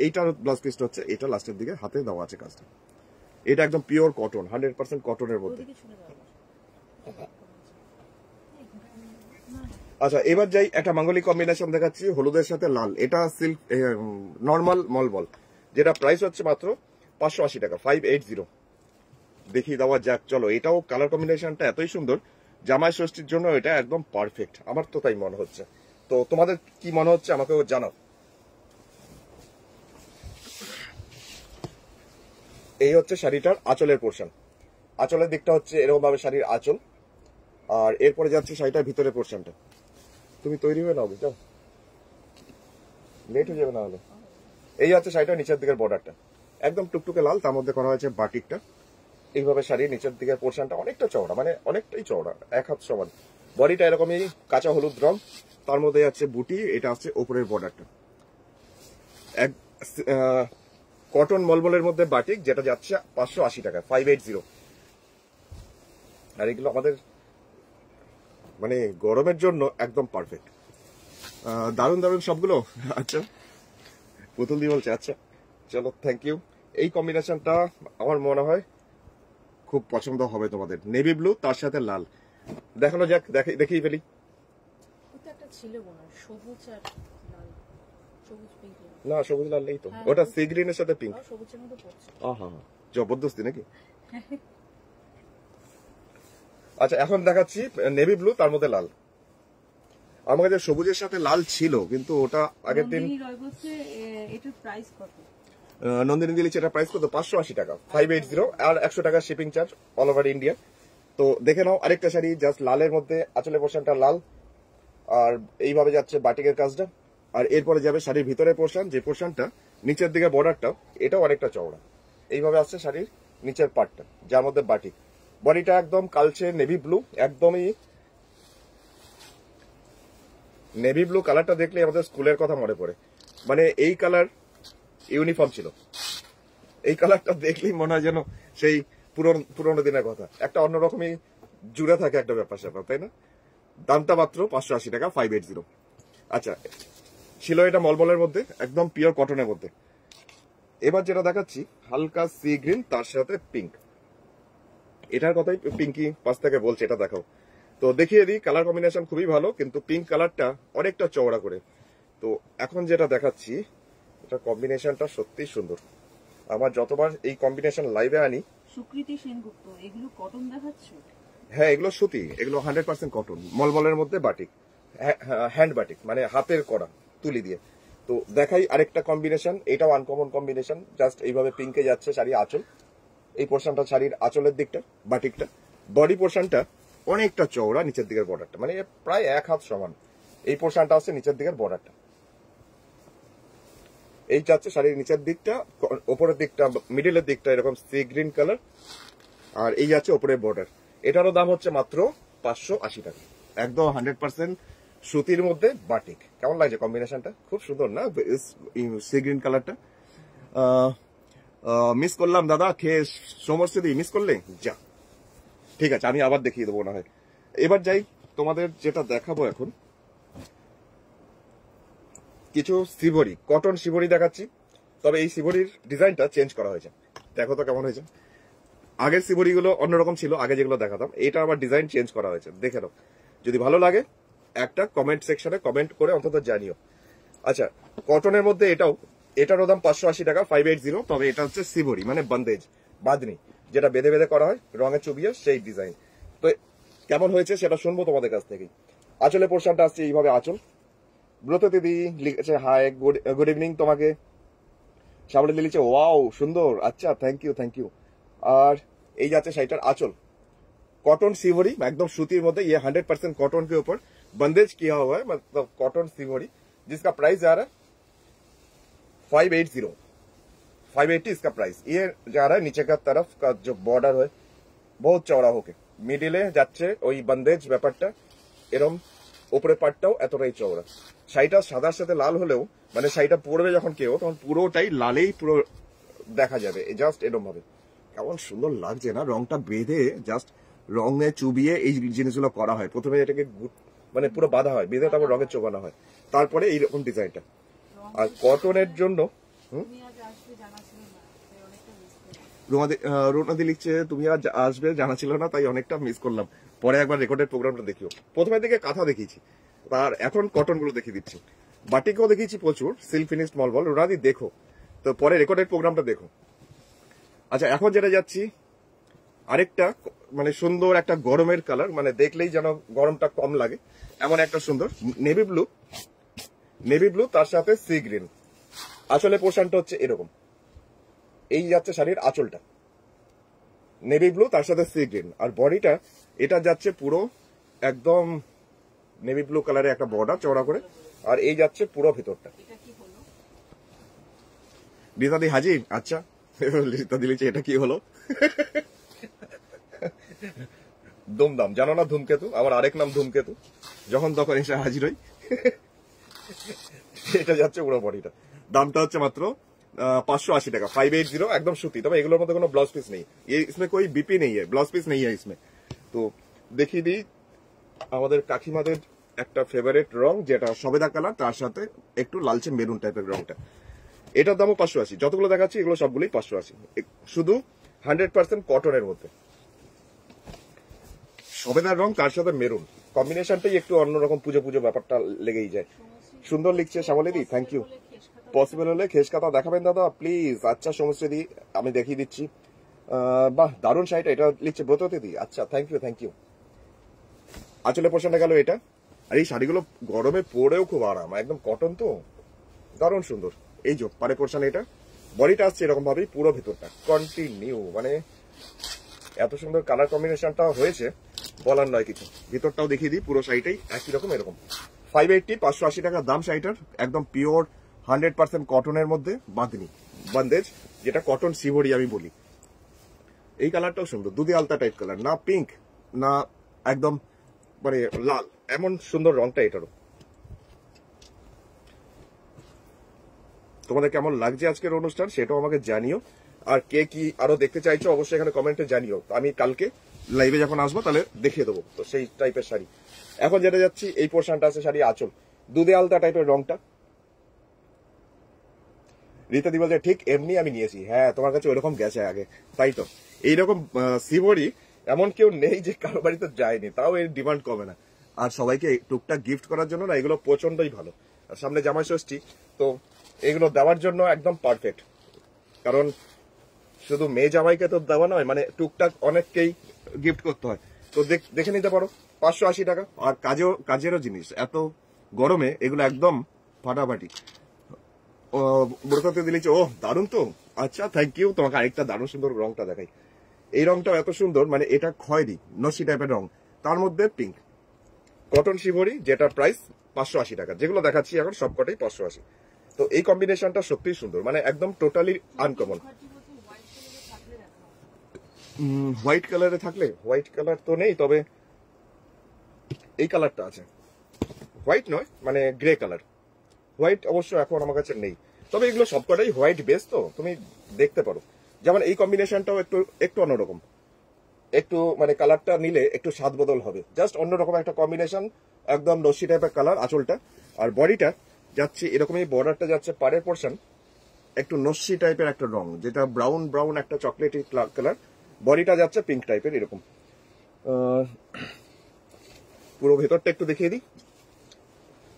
এইটার ব্লাউজ পিসটা হচ্ছে এটা, লাস্টের দিকে হাতে দেওয়া আছে কাজটা। এটা একদম পিওর কটন, 100% কটনের মধ্যে। আচ্ছা এবার যাই, একটা মাঙ্গলিক কম্বিনেশন দেখাচ্ছি হলুদের সাথে লাল। এটা সিল্ক নর্মাল মলমল, যেটা প্রাইস হচ্ছে মাত্র 580 টাকা, 580। দেখিয়ে দেওয়া যাক। চলো এটাও কালার কম্বিনেশনটা এতই সুন্দর, জামাই ষষ্ঠীর জন্য এটা একদম পারফেক্ট। আমার তো তাই মনে হচ্ছে। তো তোমাদের কি মনে হচ্ছে আমাকেও জানাও। এই হচ্ছে শাড়িটার আঁচলের পোর্শন। আঁচলের দিকটা হচ্ছে এরকম ভাবে শাড়ির আঁচল। আর এরপরে যাচ্ছে শাড়িটার ভিতরের পোর্শনটা। তুমি তৈরি হয়ে নাও, বুঝছো, লেট হয়ে যাবে না হলে। এই হচ্ছে শাড়িটার নিচের দিকের বর্ডারটা, একদম টুকটুকে লাল, তার মধ্যে করা হয়েছে বাটিকটা। এইভাবে শাড়ির নিচের দিকের পোর্শনটা অনেকটা চওড়া, মানে অনেকটাই চওড়া, এক হাত সমান। বডিটা এরকমই কাঁচা হলুদ রং, তার মধ্যে যাচ্ছে বুটি। এটা হচ্ছে ওপরের বর্ডারটা, এক কটন মলমলের মধ্যে বাটিক, যেটা যাচ্ছে 580 টাকা, 580। আর এগুলো আমাদের মানে গরমের জন্য একদম পারফেক্ট। দারুণ দারুণ সবগুলো। আচ্ছা পুতুল দি বলছে আচ্ছা চলো, থ্যাংক ইউ। এই কম্বিনেশনটা আমার মনে হয় খুব পছন্দ হবে তোমাদের। নেভি ব্লু তার সাথে লাল, দেখানো যাক, দেখিয়ে ফেলি। না সবুজ লাল নেই তো, ওটা সি গ্রিনের সাথে পিঙ্ক। জবরদস্তি নাকি? আচ্ছা এখন দেখাচ্ছি নেভি ব্লু, তার মধ্যে লাল। আমার কাছে সবুজের সাথে লাল ছিল, কিন্তু ওটা আগের দিন এটার প্রাইস কত? নন্দিনী দিলিছে এটা প্রাইস কত? 580 টাকা, 580, আর 100 টাকা shipping charge all over India. তো দেখে নাও আরেকটা শাড়ি, জাস্ট লালের মধ্যে আঁচলের পোর্শনটা লাল, আর এইভাবে যাচ্ছে বাটিকের কাজটা। আর এরপরে যাবে শাড়ির ভিতরের পোর্শন, যে পোর্শনটা নিচের দিকে বর্ডারটা এটাও অনেকটা চওড়া, এইভাবে আসছে শাড়ির নিচের পার্টটা, যার মধ্যে বাটিক। বডিটা একদম কালচে নেভি ব্লু, একদমই নেভি ব্লু কালারটা দেখলে আমাদের স্কুলের কথা মনে পড়ে। মানে এই কালার ইউনিফর্ম ছিল, এই কালারটা দেখলেই মনে হয় যেন সেই পুরোনো দিনের কথা, একটা অন্যরকমই জুড়ে থাকে একটা ব্যাপার স্যাপার, তাই না? দামটা মাত্র 580 টাকা, 580। আচ্ছা, ছিল এটা মলমলের মধ্যে, একদম পিওর কটনের মধ্যে। এবার যেটা দেখাচ্ছি হালকা সি গ্রিন, তার সাথে পিঙ্ক। এটার কথাই পিঙ্কি পাশ থেকে বলছে, এটা দেখাও। তো দেখিয়ে দিই, কালার কম্বিনেশন খুবই ভালো, কিন্তু পিঙ্ক কালারটা অনেকটা চওড়া করে। তো এখন যেটা দেখাচ্ছি, এটা কম্বিনেশনটা সত্যি সুন্দর। আমার যতবার এই কম্বিনেশন লাইভে আনি। সুকৃতি সেনগুপ্ত, এগুলো কটন দেখাচ্ছ? হ্যাঁ, এগুলো সুতি, এগুলো 100% কটন, মলমলের মধ্যে বাটিক, হ্যান্ড বাটিক, মানে হাতের করা তুলি দিয়ে। তো দেখাই আরেকটা কম্বিনেশন, এটাও আনকমন কম্বিনেশন। জাস্ট এইভাবে পিঙ্কে যাচ্ছে শাড়ি আঁচল, এই পোর্শনটা শাড়ির আঁচলের দিকটা, বাটিকটা। বডি পোর্শনটা অনেকটা চওড়া, নিচের দিকের বর্ডারটা মানে প্রায় 1 হাত সমান। এই পোর্শনটা আছে নিচের দিকের বর্ডারটা, এই যাচ্ছে শাড়ির নিচের দিকটা, ওপরের দিকটা মিডিলের দিকটা এরকম সি গ্রিন কালার, আর এই যাচ্ছে ওপরের বর্ডার। এটারও দাম হচ্ছে মাত্র 580 টাকা, একদম 100% সুতির মধ্যে বাটিক। কেমন লাগছে কম্বিনেশনটা? খুব সুন্দর না সি গ্রিন কালারটা? মিস করলাম দাদা, খেয়ে সমস্ত দিয়ে মিস করলে যা, ঠিক আছে আমি আবার দেখিয়ে দেবো না হয়। এবার যাই, তোমাদের যেটা দেখাবো এখন কিছু শিবরি, কটন শিবরি দেখাচ্ছি। তবে এই শিবরির ডিজাইনটা চেঞ্জ করা হয়েছে, দেখো তো কেমন হয়েছে। আগের শিবরি গুলো অন্যরকম ছিল, আগে যেগুলো দেখাতাম, এটা আবার ডিজাইন চেঞ্জ করা হয়েছে, দেখে নাও। যদি ভালো লাগে একটা কমেন্ট সেকশনে কমেন্ট করে অন্তত জানিও। আচ্ছা, কটনের মধ্যে এটারও দাম 580 টাকা, 580। তবে এটা হচ্ছে শিবরি, মানে বন্দেজ, বাঁধনি, যেটা বেঁধে বেঁধে করা হয় রঙে চুবিয়ে, সেই ডিজাইন। তো কেমন হয়েছে সেটা শুনবো তোমাদের কাছ থেকেই। আঁচলের পোর্শনটা আসছে এইভাবে আঁচল। ব্রত দিদি লিখেছে হাই, গুড ইভিনিং তোমাকে। সামনে লিখেছে ওয়াও সুন্দর, আচ্ছা থ্যাংক ইউ। আর এই যাচ্ছে শাড়িটার আঁচল, कॉटन सिवोरी एकदम सूती मध्य, ये 100% कॉटन के ऊपर बंदेज किया हुआ है, मतलब कॉटन सिवोरी, जिसका प्राइस जा रहा है 580 इसका प्राइस। ये जा रहा है नीचे का तरफ का जो बॉर्डर है बहुत चौड़ा होके मिडिले যাচ্ছে ওই বন্দেজ ব্যাপারটা, এরকম উপরে পাটটাও এতটাই চওড়া। শাড়িটা সাদার সাথে লাল হলেও মানে শাড়িটা পরবে যখন কেউ তখন পুরোটাই লালেই পুরো দেখা যাবে, জাস্ট এরকম ভাবে। কেমন সুন্দর লাগছে না, রংটা বেঁধে জাস্ট রঙে চুবিয়ে এই জিনিসগুলো করা হয়। প্রথমে এটাকে মানে পুরো বাঁধা হয়, বেঁধে তারপর রঙে চোবানো হয়, তারপরে এইরকম ডিজাইনটা। আর কটনের জন্য রুনাদি লিখছে তুমি আজ আসবে জানা ছিল না, তাই অনেকটা মিস করলাম। পরে একবার রেকর্ডেড প্রোগ্রামটা দেখিও। প্রথমে দিকে কাঁথা দেখিয়েছি, আর এখন কটন গুলো দেখিয়ে দিচ্ছি। বাটিকও দেখিয়েছি প্রচুর, সিল্ক ফিনিশড মলমল। রুনাদি দেখো, তো পরে রেকর্ডেড প্রোগ্রামটা দেখো। আচ্ছা, এখন যেটা যাচ্ছি আরেকটা মানে সুন্দর একটা গরমের কালার, মানে দেখলেই যেন গরমটা কম লাগে এমন একটা সুন্দর নেভি ব্লু তার সাথে সি গ্রিন। আসলে পোর্শনটা হচ্ছে এরকম, এই যাচ্ছে শাড়ির আঁচলটা নেভি ব্লু তার সাথে সি গ্রিন, আর বডিটা এটা যাচ্ছে পুরো একদম নেভি ব্লু কালারে একটা বর্ডার চওড়া করে, আর এই যাচ্ছে পুরো ভিতরটা। রীতাদি হাজির, আচ্ছা রীতাদি লিখছে এটা কি হলো দুমদাম, জানো না ধূমকেতু, আমার আরেক নাম ধূমকেতু, যখন তখন এসে হাজির হই। এটা যাচ্ছে পুরো বডিটা, দামটা হচ্ছে মাত্র 580 টাকা, 580 একদম সুতি। তবে এগুলোর মধ্যে কোনো ব্লাউজ পিস নেই, इसमें कोई बीपी नहीं है, ब्लाउज पीस नहीं है इसमें। তো দেখিয়ে দিই আমাদের কাকিমাদের একটা ফেভারিট রং, যেটা সবেদা কালার, তার সাথে একটু লালচে মেরুন টাইপের রংটা। এটার দামও 580। যতগুলো দেখাচ্ছি এগুলো সবগুলোই 580, শুধু 100% কটনের মধ্যে। সবেদার রং তার সাথে মেরুন কম্বিনেশনটাই একটু অন্যরকম, পুজো পুজো ব্যাপারটা লেগেই যায়। সুন্দর লিখছে শ্যামলিদি, থ্যাংক ইউ। পসিবল হলে খেসকাতা দেখাবেন দাদা প্লিজ। আচ্ছা সমস্যাদি আমি দেখিয়ে দিচ্ছি। বাহ দারুণ শাড়িটা, এটা লিখছে ব্রতদিদি, আচ্ছা থ্যাংক ইউ। আঁচলের পোর্শনটা গেল এটা, আর এই শাড়িগুলো গরমে পরেও খুব আরাম, একদম কটন তো, দারুণ সুন্দর। এই যে পারে পোর্শন, এটা বডিটা আসছে এরকম ভাবেই, পুরো ভেতরটা কন্টিনিউ, মানে এত সুন্দর কালার কম্বিনেশনটা হয়েছে বলার নয় কিছু। ভিতরটাও দেখিয়ে দিই, পুরো শাড়িটাই একই রকম এরকম। 580, 580 টাকা দাম শাড়িটার। একদম পিওর 100% কটনের মধ্যে বাঁধনি বান্দেজ, যেটা কটন শিবরি আমি বলি। এই কালারটাও সুন্দর, দুধে আলতা টাইপ কালার, না পিঙ্ক না একদম মানে লাল, এমন সুন্দর রংটা এটারও। তোমাদের কেমন লাগছে আজকের অনুষ্ঠান সেটাও আমাকে জানিও, আর কে কি আরো দেখতে চাইছো অবশ্যই এখানে কমেন্টে জানিও। আমি কালকে লাইভে যখন আসবো তাহলে দেখিয়ে দেবো তো সেই টাইপের শাড়ি। এখন যেটা যাচ্ছি, এই পোর্শনটা আছে শাড়ি আঁচল, দুধে আলতা টাইপের রংটা। রীতাদি বলছে ঠিক এমনি আমি নিয়েছি। হ্যাঁ, তোমার কাছে ওইরকম গেছে আগে, তাই তো। এইরকম শিবরি এমন কেউ নেই যে কারো বাড়িতে যায়নি, তাও এর ডিমান্ড কমে না। আর সবাইকে টুকটাক গিফট করার জন্য না এগুলো প্রচন্ডই ভালো। আর সামনে জামাই ষষ্ঠী, তো এগুলো দেওয়ার জন্য একদম পারফেক্ট। কারণ শুধু মেয়ে জামাইকে তো দেওয়া নয়, মানে টুকটাক অনেককেই গিফট করতে হয়। তো দেখে নিতে পারো, 580 টাকা। আর কাজেরও জিনিস, এত গরমে এগুলো একদম ফাটাফাটি। ব্রততে দিলেছে, ও দারুণ তো। আচ্ছা, থ্যাংক ইউ। তোমাকে আরেকটা দারুণ সুন্দর রংটা দেখাই। এই রংটাও এত সুন্দর, মানে এটা খয়েরি নসি টাইপের রং, তার মধ্যে পিঙ্ক, কটন শিবরি, যেটা প্রাইস 580 টাকা। যেগুলো দেখাচ্ছি এখন সবকটাই 580। তো এই কম্বিনেশনটা সত্যিই সুন্দর, মানে একদম টোটালি আনকমন। হোয়াইট কালারে থাকলে, হোয়াইট কালার তো নেই, তবে এই কালারটা আছে। হোয়াইট নয়, মানে গ্রে কালার। হোয়াইট অবশ্য এখন আমার কাছে নেই, তবে এগুলো সবকটাই হোয়াইট বেস, তো তুমি দেখতে পারো। যেমন এই কম্বিনেশনটাও একটু অন্যরকম, একটু মানে কালারটা নিলে একটু স্বাদ বদল হবে, জাস্ট অন্যরকম একটা কম্বিনেশন, একদম লস্যি টাইপের কালার আঁচলটা। আর বডিটা যাচ্ছে এরকমই, বর্ডারটা যাচ্ছে পাড়ের পোর্শন একটু নস্যি টাইপের একটা রং, যেটা ব্রাউন একটা চকলেটি কালার। বডিটা যাচ্ছে পিঙ্ক টাইপের এরকম। পুরো ভেতরটা একটু দেখিয়ে দিই,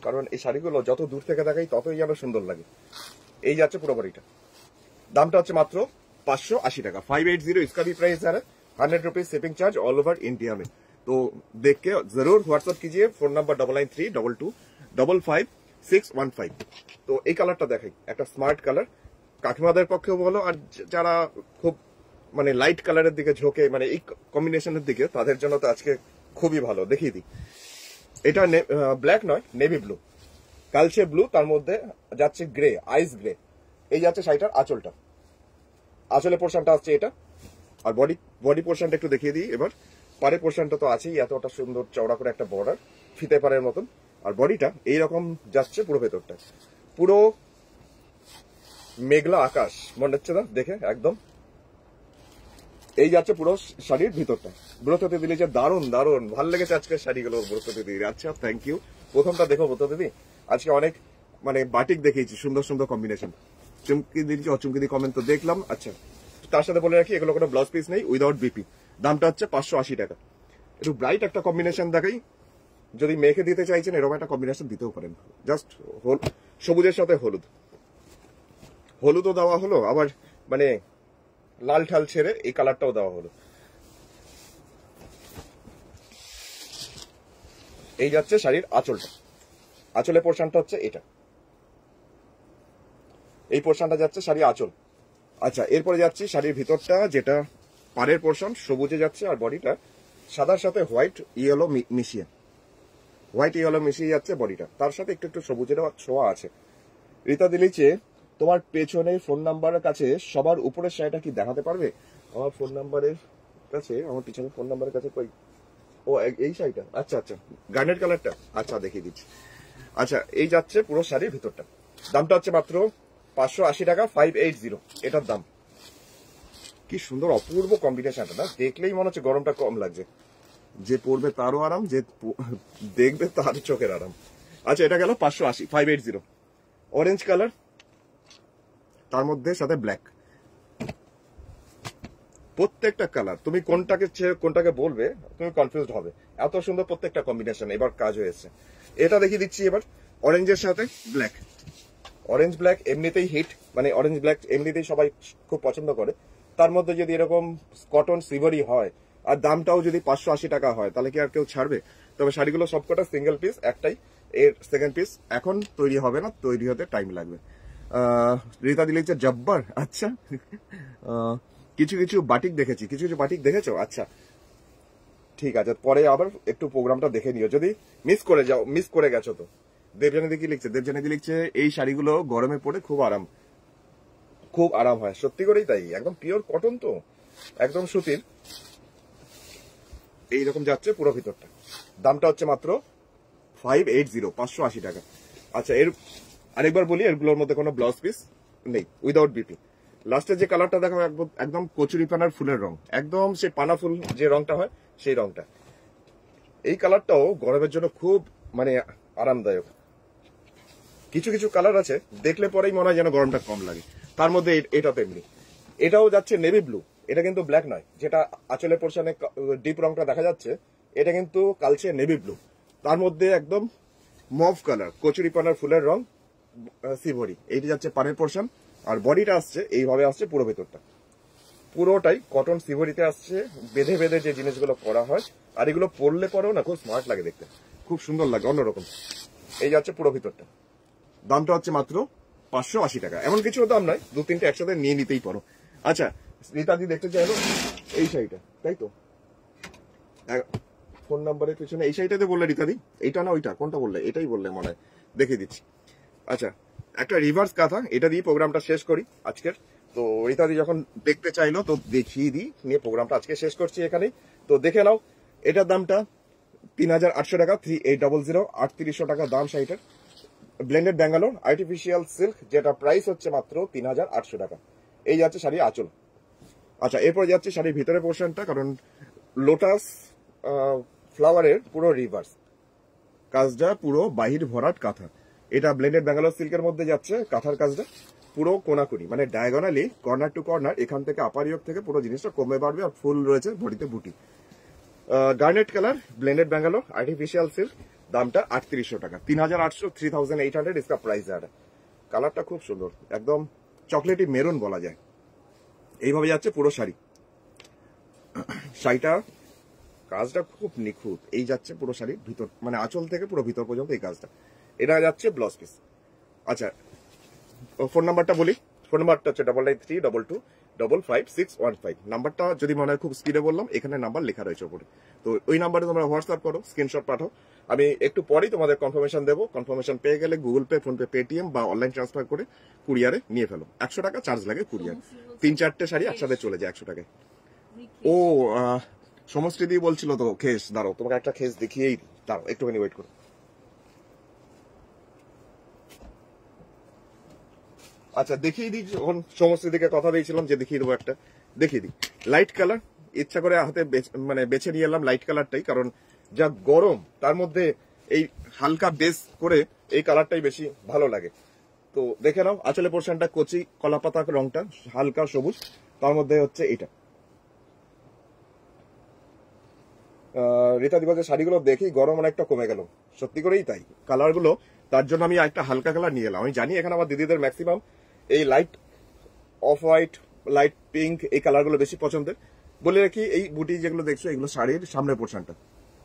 কারণ এই শাড়িগুলো যত দূর থেকে দেখাই ততই যেন সুন্দর লাগে। এই যাচ্ছে পুরো বডিটা। দামটা হচ্ছে মাত্র 580 টাকা। 580 इसका भी प्राइस है, 100 rupees shipping charge all over India में। तो देख के जरूर व्हाट्सएप कीजिए, फोन नंबर 9932255615। তো এই কালারটা দেখাই, একটা স্মার্ট কালার, কাকিমাদের পক্ষেও বলো আর যারা খুব মানে লাইট কালারের দিকে ঝোঁকে, মানে এই কম্বিনেশনের দিকে, তাদের জন্য তো আজকে খুবই ভালো। দেখিয়ে দিই, এটা ব্ল্যাক নয়, নেভি ব্লু, কালচে ব্লু, তার মধ্যে যাচ্ছে গ্রে, আইস গ্রে। এই যাচ্ছে শাড়িটার আঁচলটা, আঁচলের পোর্শনটা আসছে এটা। আর বডি পোর্শনটা একটু দেখিয়ে দিই এবার। পাড়ের পোর্শনটা তো আছেই, এতটা সুন্দর চওড়া করে একটা বর্ডার, ফিতে পাড়ের মতন। আর বডিটা এইরকম যাচ্ছে পুরো ভেতরটা, পুরো মেঘলা আকাশ মনে হচ্ছে না দেখে একদম। এই যাচ্ছে পুরো শাড়ির ভিতরটা। ব্রততে দিদি যে দারুণ দারুণ ভালো লেগেছে আজকের শাড়িগুলো ব্রততে দিদি। আচ্ছা, থ্যাংক ইউ। প্রথমটা দেখো ব্রততে দিদি, আজকে অনেক মানে বাটিক দেখিয়েছি, সুন্দর সুন্দর কম্বিনেশন। চুমকি দিয়েছি, অচুমকি দিয়ে কমেন্ট তো দেখলাম। আচ্ছা, তার সাথে বলে রাখি এগুলো কোনো ব্লাউজ পিস নেই, উইদাউট বিপি। দামটা হচ্ছে 580 টাকা। একটু ব্রাইট একটা কম্বিনেশন দেখাই, যদি মেয়েকে দিতে চাইছেন এরকম একটা কম্বিনেশন দিতেও পারেন। জাস্ট সবুজের সাথে হলুদ, হলুদও দেওয়া হলো, আবার মানে লাল ঠাল ছেড়ে এই কালারটাও দেওয়া হলো। এই যাচ্ছে শাড়ির আঁচলটা, আঁচলের পোর্শনটা হচ্ছে এটা, এই পোর্শনটা যাচ্ছে শাড়ি আঁচল। আচ্ছা, এরপরে যাচ্ছি শাড়ির ভিতরটা, যেটা পাড়ের পোর্শন সবুজে যাচ্ছে, আর বডিটা সাদার সাথে হোয়াইট ইয়েলো মিশিয়ে, হোয়াইট ইয়েলো মিশিয়ে যাচ্ছে বডিটা, তার সাথে একটু একটু সবুজেরও ছোঁয়া আছে। রীতা দিলিছে, তোমার পেছনে ফোন নাম্বারের কাছে সবার উপরের শাড়িটা কি দেখাতে পারবে? আমার ফোন নাম্বারের কাছে, আমার পিছনে ফোন নাম্বারের কাছে কই? ও এই শাড়িটা, আচ্ছা আচ্ছা, গার্নেট কালারটা, আচ্ছা দেখিয়ে দিচ্ছি। আচ্ছা, এই যাচ্ছে পুরো শাড়ির ভিতরটা। দামটা হচ্ছে মাত্র 580 টাকা, 580 এটার দাম। কি সুন্দর অপূর্ব কম্বিনেশনটা না, দেখলেই মনে হচ্ছে গরমটা কম লাগছে। যে পরবে তারও আরাম, যে দেখবে তার চোখের আরাম। আচ্ছা, এটা গেল 580, 580। অরেঞ্জ কালার, তার মধ্যে সাথে ব্ল্যাক, প্রত্যেকটা কালার তুমি কোনটাকে বলবে তুমি কনফিউজড হবে, এত সুন্দর প্রত্যেকটা কম্বিনেশন। এবার কাজ হয়েছে, এটা দেখিয়ে দিচ্ছি এবার। অরেঞ্জের সাথে ব্ল্যাক, অরেঞ্জ ব্ল্যাক এমনিতেই হিট, মানে অরেঞ্জ ব্ল্যাক এমনিতেই সবাই খুব পছন্দ করে। তার মধ্যে যদি এরকম কটন সিভারি হয়, আর দামটাও যদি 580 টাকা হয়, তাহলে কি আর কেউ ছাড়বে? তবে শাড়িগুলো সবকটা সিঙ্গেল পিস, একটাই, এর সেকেন্ড পিস এখন তৈরি হবে না, তৈরি হতে টাইম লাগবে। রীতা দি লিখছে জব্বার। আচ্ছা, কিছু কিছু বাটিক দেখেছি, কিছু কিছু বাটিক দেখেছো? আচ্ছা ঠিক আছে, পরে আবার একটু প্রোগ্রামটা দেখে নিও যদি মিস করে গেছো তো। দেবজানিদি কি লিখছে? দেবজানিদি লিখছে এই শাড়িগুলো গরমে পরে খুব আরাম হয়। সত্যি করেই তাই, একদম পিওর কটন তো, একদম সুতির। এইরকম যাচ্ছে পুরো ভিতরটা। দামটা হচ্ছে মাত্র 580 টাকা। আচ্ছা, এর আরেকবার বলি, এরগুলোর মধ্যে কোনো ব্লাউজ পিস নেই, উইদাউট বিপি। লাস্টে যে কালারটা দেখো একদম কচুরি পানার ফুলের রং, একদম সেই পানা ফুল যে রংটা হয় সেই রংটা। এই কালারটাও গরমের জন্য খুব মানে আরামদায়ক। কিছু কিছু কালার আছে দেখলে পরেই মনে হয় যেন গরমটা কম লাগে, তার মধ্যে এটা তেমনি। এটাও যাচ্ছে নেভি ব্লু, এটা কিন্তু ব্ল্যাক নয়, যেটা আঁচলের পোর্শনে ডিপ রংটা দেখা যাচ্ছে, এটা কিন্তু কালচে নেভি ব্লু, তার মধ্যে একদম মভ কালার কচুরি পানার ফুলের রং সিভরি। এইটা যাচ্ছে পানের পোর্শন, আর বডিটা আসছে এইভাবে আসছে পুরো ভেতরটা, পুরোটাই কটন সিভরিতে আসছে, বেঁধে বেঁধে যে জিনিসগুলো করা হয়। আর এগুলো পরলে পরেও না খুব স্মার্ট লাগে দেখতে, খুব সুন্দর লাগে, অন্যরকম। এই যাচ্ছে পুরো ভিতরটা। দামটা হচ্ছে মাত্র 580 টাকা। এমন কিছু দাম নয়, 2-3টে একসাথে নিয়ে নিতেই পারো। আচ্ছা, রীতাদি দেখতে চাইলো এই শাড়িটা, তাই তো? ফোন নাম্বারের পিছনে এই শাড়িটাতে বললে রীতাদি, এইটা না ওইটা, কোনটা বললে? এটাই বললে মনে হয়, দেখিয়ে দিচ্ছি। আচ্ছা, একটা রিভার্স কাঁথা, এটা দিয়ে প্রোগ্রামটা শেষ করি আজকের। তো রীতাদি যখন দেখতে চাইলো তো দেখিয়ে দিই, নিয়ে প্রোগ্রামটা আজকে শেষ করছি এখানেই। তো দেখে নাও, এটার দামটা 3800 টাকা, 3800, 3800 টাকা দাম শাড়িটার। ব্লেন্ডেড ব্যাঙ্গালোর আর্টিফিশিয়াল সিল্ক, যেটা প্রাইস হচ্ছে মাত্র 3800 টাকা। এই যাচ্ছে শাড়ির আঁচল। আচ্ছা, এরপর যাচ্ছে শাড়ির ভিতরে পোর্শনটা, কারণ লোটাস ফ্লাওয়ারের পুরো রিভার্স কাজটা, পুরো বাহির ভরাট কাঁথা। এটা ব্লেন্ডেড ব্যাঙ্গালোর সিল্কের মধ্যে যাচ্ছে কাঁথার কাজটা, পুরো কোনাকুনি মানে ডায়াগোনালি কর্নার টু কর্নার, এখান থেকে আপার ইয়োগ থেকে পুরো জিনিসটা কমে বাড়বে। আর ফুল রয়েছে বডিতে বুটি। Garnet colour blended Bangalore artificial silk, দামটা 3800 টাকা। 3800, 3800 इसका प्राइस है। কালারটা খুব সুন্দর, একদম চকলেটি মেরুন বলা যায়। এইভাবে যাচ্ছে পুরো শাড়ি। শাড়িটা কাজটা খুব নিখুঁত। এই যাচ্ছে পুরো শাড়ির ভিতর, মানে আঁচল থেকে পুরো ভিতর পর্যন্ত এই কাজটা। এটা যাচ্ছে ব্লাউজ পিস। আচ্ছা, ফোন নাম্বারটা বলি। ফোন নাম্বারটা হচ্ছে 9932255615। নাম্বারটা যদি মনে হয় খুব স্পিডে বললাম, এখানে নাম্বার লেখা রয়েছে উপরে। তো ওই নাম্বারে তোমরা হোয়াটসঅ্যাপ করো, স্ক্রিনশট পাঠাও। আমি একটু পরেই তোমাদের কনফার্মেশন দেবো। কনফার্মেশন পেয়ে গেলে গুগল পে, ফোনপে, পেটিএম বা অনলাইন ট্রান্সফার করে কুরিয়ারে নিয়ে ফেলো। 100 টাকা চার্জ লাগে কুরিয়ার। 3-4টে শাড়ি একসাথে চলে যায় 100 টাকায়। ও সমষ্টি দিয়ে বলছিল তো খেস, দাঁড়াও তোমাকে একটা খেস দেখিয়েই, দাঁড়াও একটুখানি ওয়েট করো। আচ্ছা, দেখিয়ে দিই, যখন সমস্ত দিকে কথা দিয়েছিলাম যে দেখিয়ে দেবো একটা, দেখিয়ে দিই। লাইট কালার ইচ্ছা করে হাতে মানে বেছে নিয়ে এলাম লাইট কালারটাই, কারণ যা গরম তার মধ্যে এই হালকা বেস করে এই কালারটাই বেশি ভালো লাগে। তো দেখে নাও, আঁচলে পোর্শনটা কচি কলাপাতা রংটা হালকা সবুজ, তার মধ্যে হচ্ছে এটা। রীতা দিবসের শাড়িগুলো দেখেই গরম অনেকটা কমে গেল, সত্যি করেই তাই। কালারগুলো, তার জন্য আমি একটা হালকা কালার নিয়ে এলাম। আমি জানি এখানে আমার দিদিদের ম্যাক্সিমাম এই light off white, light pink, এই কালারগুলো বেশি পছন্দের। বলে রাখি, এই বুটি যেগুলো দেখছো এগুলো শাড়ির সামনের পোর্শনটা,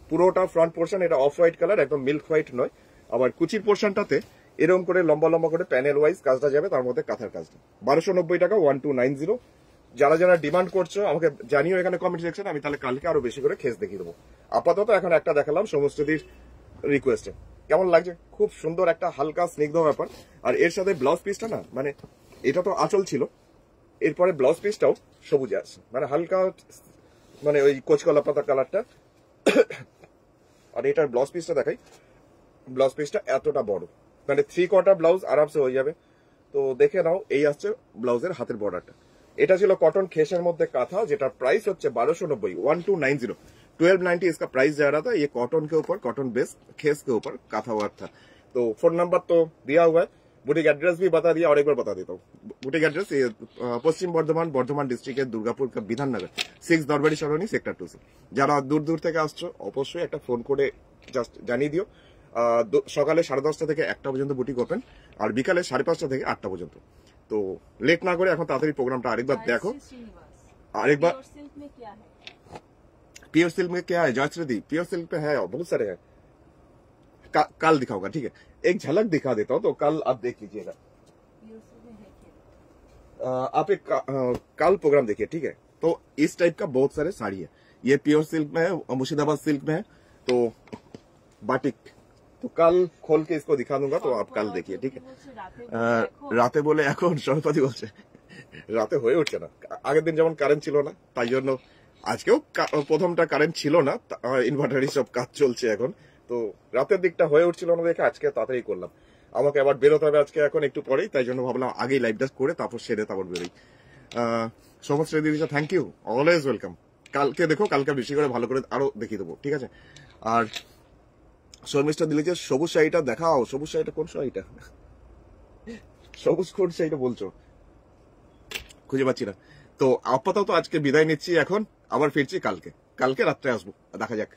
পুরোটা ফ্রন্ট পোর্শন এটা অফ হোয়াইট কালার, একদম মিল্ক হোয়াইট নয়। আবার কুচির পোর্শনটাতে এরকম করে লম্বা লম্বা করে প্যানেল ওয়াইজ কাজটা যাবে, তার মধ্যে কাঁথার কাজটা। 1290 টাকা, 1290। যারা যারা ডিমান্ড করছো আমাকে জানিও এখানে কমেন্ট সেকশনে, আমি তাহলে কালকে আরো বেশি করে খেস দেখিয়ে দেবো। আপাতত এখন একটা দেখালাম সমষ্টির রিকোয়েস্টে। কেমন লাগছে? খুব সুন্দর একটা হালকা স্নিগ্ধ ব্যাপার। আর এর সাথে ব্লাউজ পিসটা না, মানে এটা তো আঁচল ছিল, এরপরে ব্লাউজ পিসটাও সবুজে আছে, মানে হালকা মানে ওই কোচকলা পাতা কালারটা। আর এটার ব্লাউজ পিসটা দেখাই, ব্লাউজ পিসটা এতটা বড়, মানে 3/4 ব্লাউজ আরামসে হয়ে যাবে। তো দেখে নাও, এই আসছে ব্লাউজের হাতের বর্ডারটা। এটা ছিল কটন খেসের মধ্যে কাঁথা, যেটার প্রাইস হচ্ছে 1290, 1290। 1290 इसका प्राइस जा रहा था। ये कॉटन के ऊपर, कॉटन बेस खेस के ऊपर काथा वर्क था। तो फोन नंबर तो दिया हुआ है, बुटीक एड्रेस भी बता दिया, और एक बार बता देता हूँ। बुटीक एड्रेस ये पश्चिम बर्धमान डिस्ट्रिक्ट के दुर्गापुर का विधाननगर 6 दरबारी सरोनी सेक्टर 2 से। যারা দূর দূর থেকে আসছো অবশ্যই একটা ফোন করে জাস্ট জানিয়ে দিও। সকালে 10:30 থেকে 1টা পর্যন্ত বুটিক ওপেন, আর বিকালে 5:30 থেকে 8টা পর্যন্ত। তো লেট না করে এখন তাড়াতাড়ি প্রোগ্রামটা আরেকবার দেখো। আরেকবার प्योर सिल्क में क्या है जयश्री दी? प्योर सिल्क पे है बहुत सारे हैं, कल दिखाऊंगा, ठीक है। एक झलक दिखा देता हूँ, तो कल आप देख लीजिएगा। आप एक कल प्रोग्राम देखिए, ठीक है। तो इस टाइप का बहुत सारे साड़ी है, ये प्योर सिल्क में है, मुर्शिदाबाद सिल्क में है, तो बाटिक। तो कल खोल के इसको दिखा दूंगा, तो आप कल देखिए, ठीक है। রাতে বলে এখন সরপাতি বলছে রাতে হয়ে উঠছে না। আগের দিন যেমন কারেন্ট ছিল না, তাই জন্য আজকেও প্রথমটা কারেন্ট ছিল না, ইনভার্টারই সব কাজ চলছে এখন। তো রাতের দিকটা হয়ে উঠছিল না দেখে আজকে তাড়াতাড়ি করলাম। আমাকে আবার বেরোতে হবে আজকে এখন একটু পরেই, তাই জন্য ভাবলাম আগেই লাইভটা করে তারপর সেরে তারপর বেরোই। সমাজ দিদিশা থ্যাংক ইউ, অলওয়েজ ওয়েলকাম। কালকে দেখো, কালকে বেশি করে ভালো করে আরো দেখিয়ে দেবো, ঠিক আছে। আর শর্মিষ্ঠা দিলে যে সবুজ শাড়িটা দেখাও, সবুজ শাড়িটা কোন শাড়িটা, সবুজ কোন শাড়িটা বলছো খুঁজে পাচ্ছি না। তো আপাতত আজকে বিদায় নিচ্ছি, এখন আবার ফিরছি কালকে রাত্রে আসবো, দেখা যাক।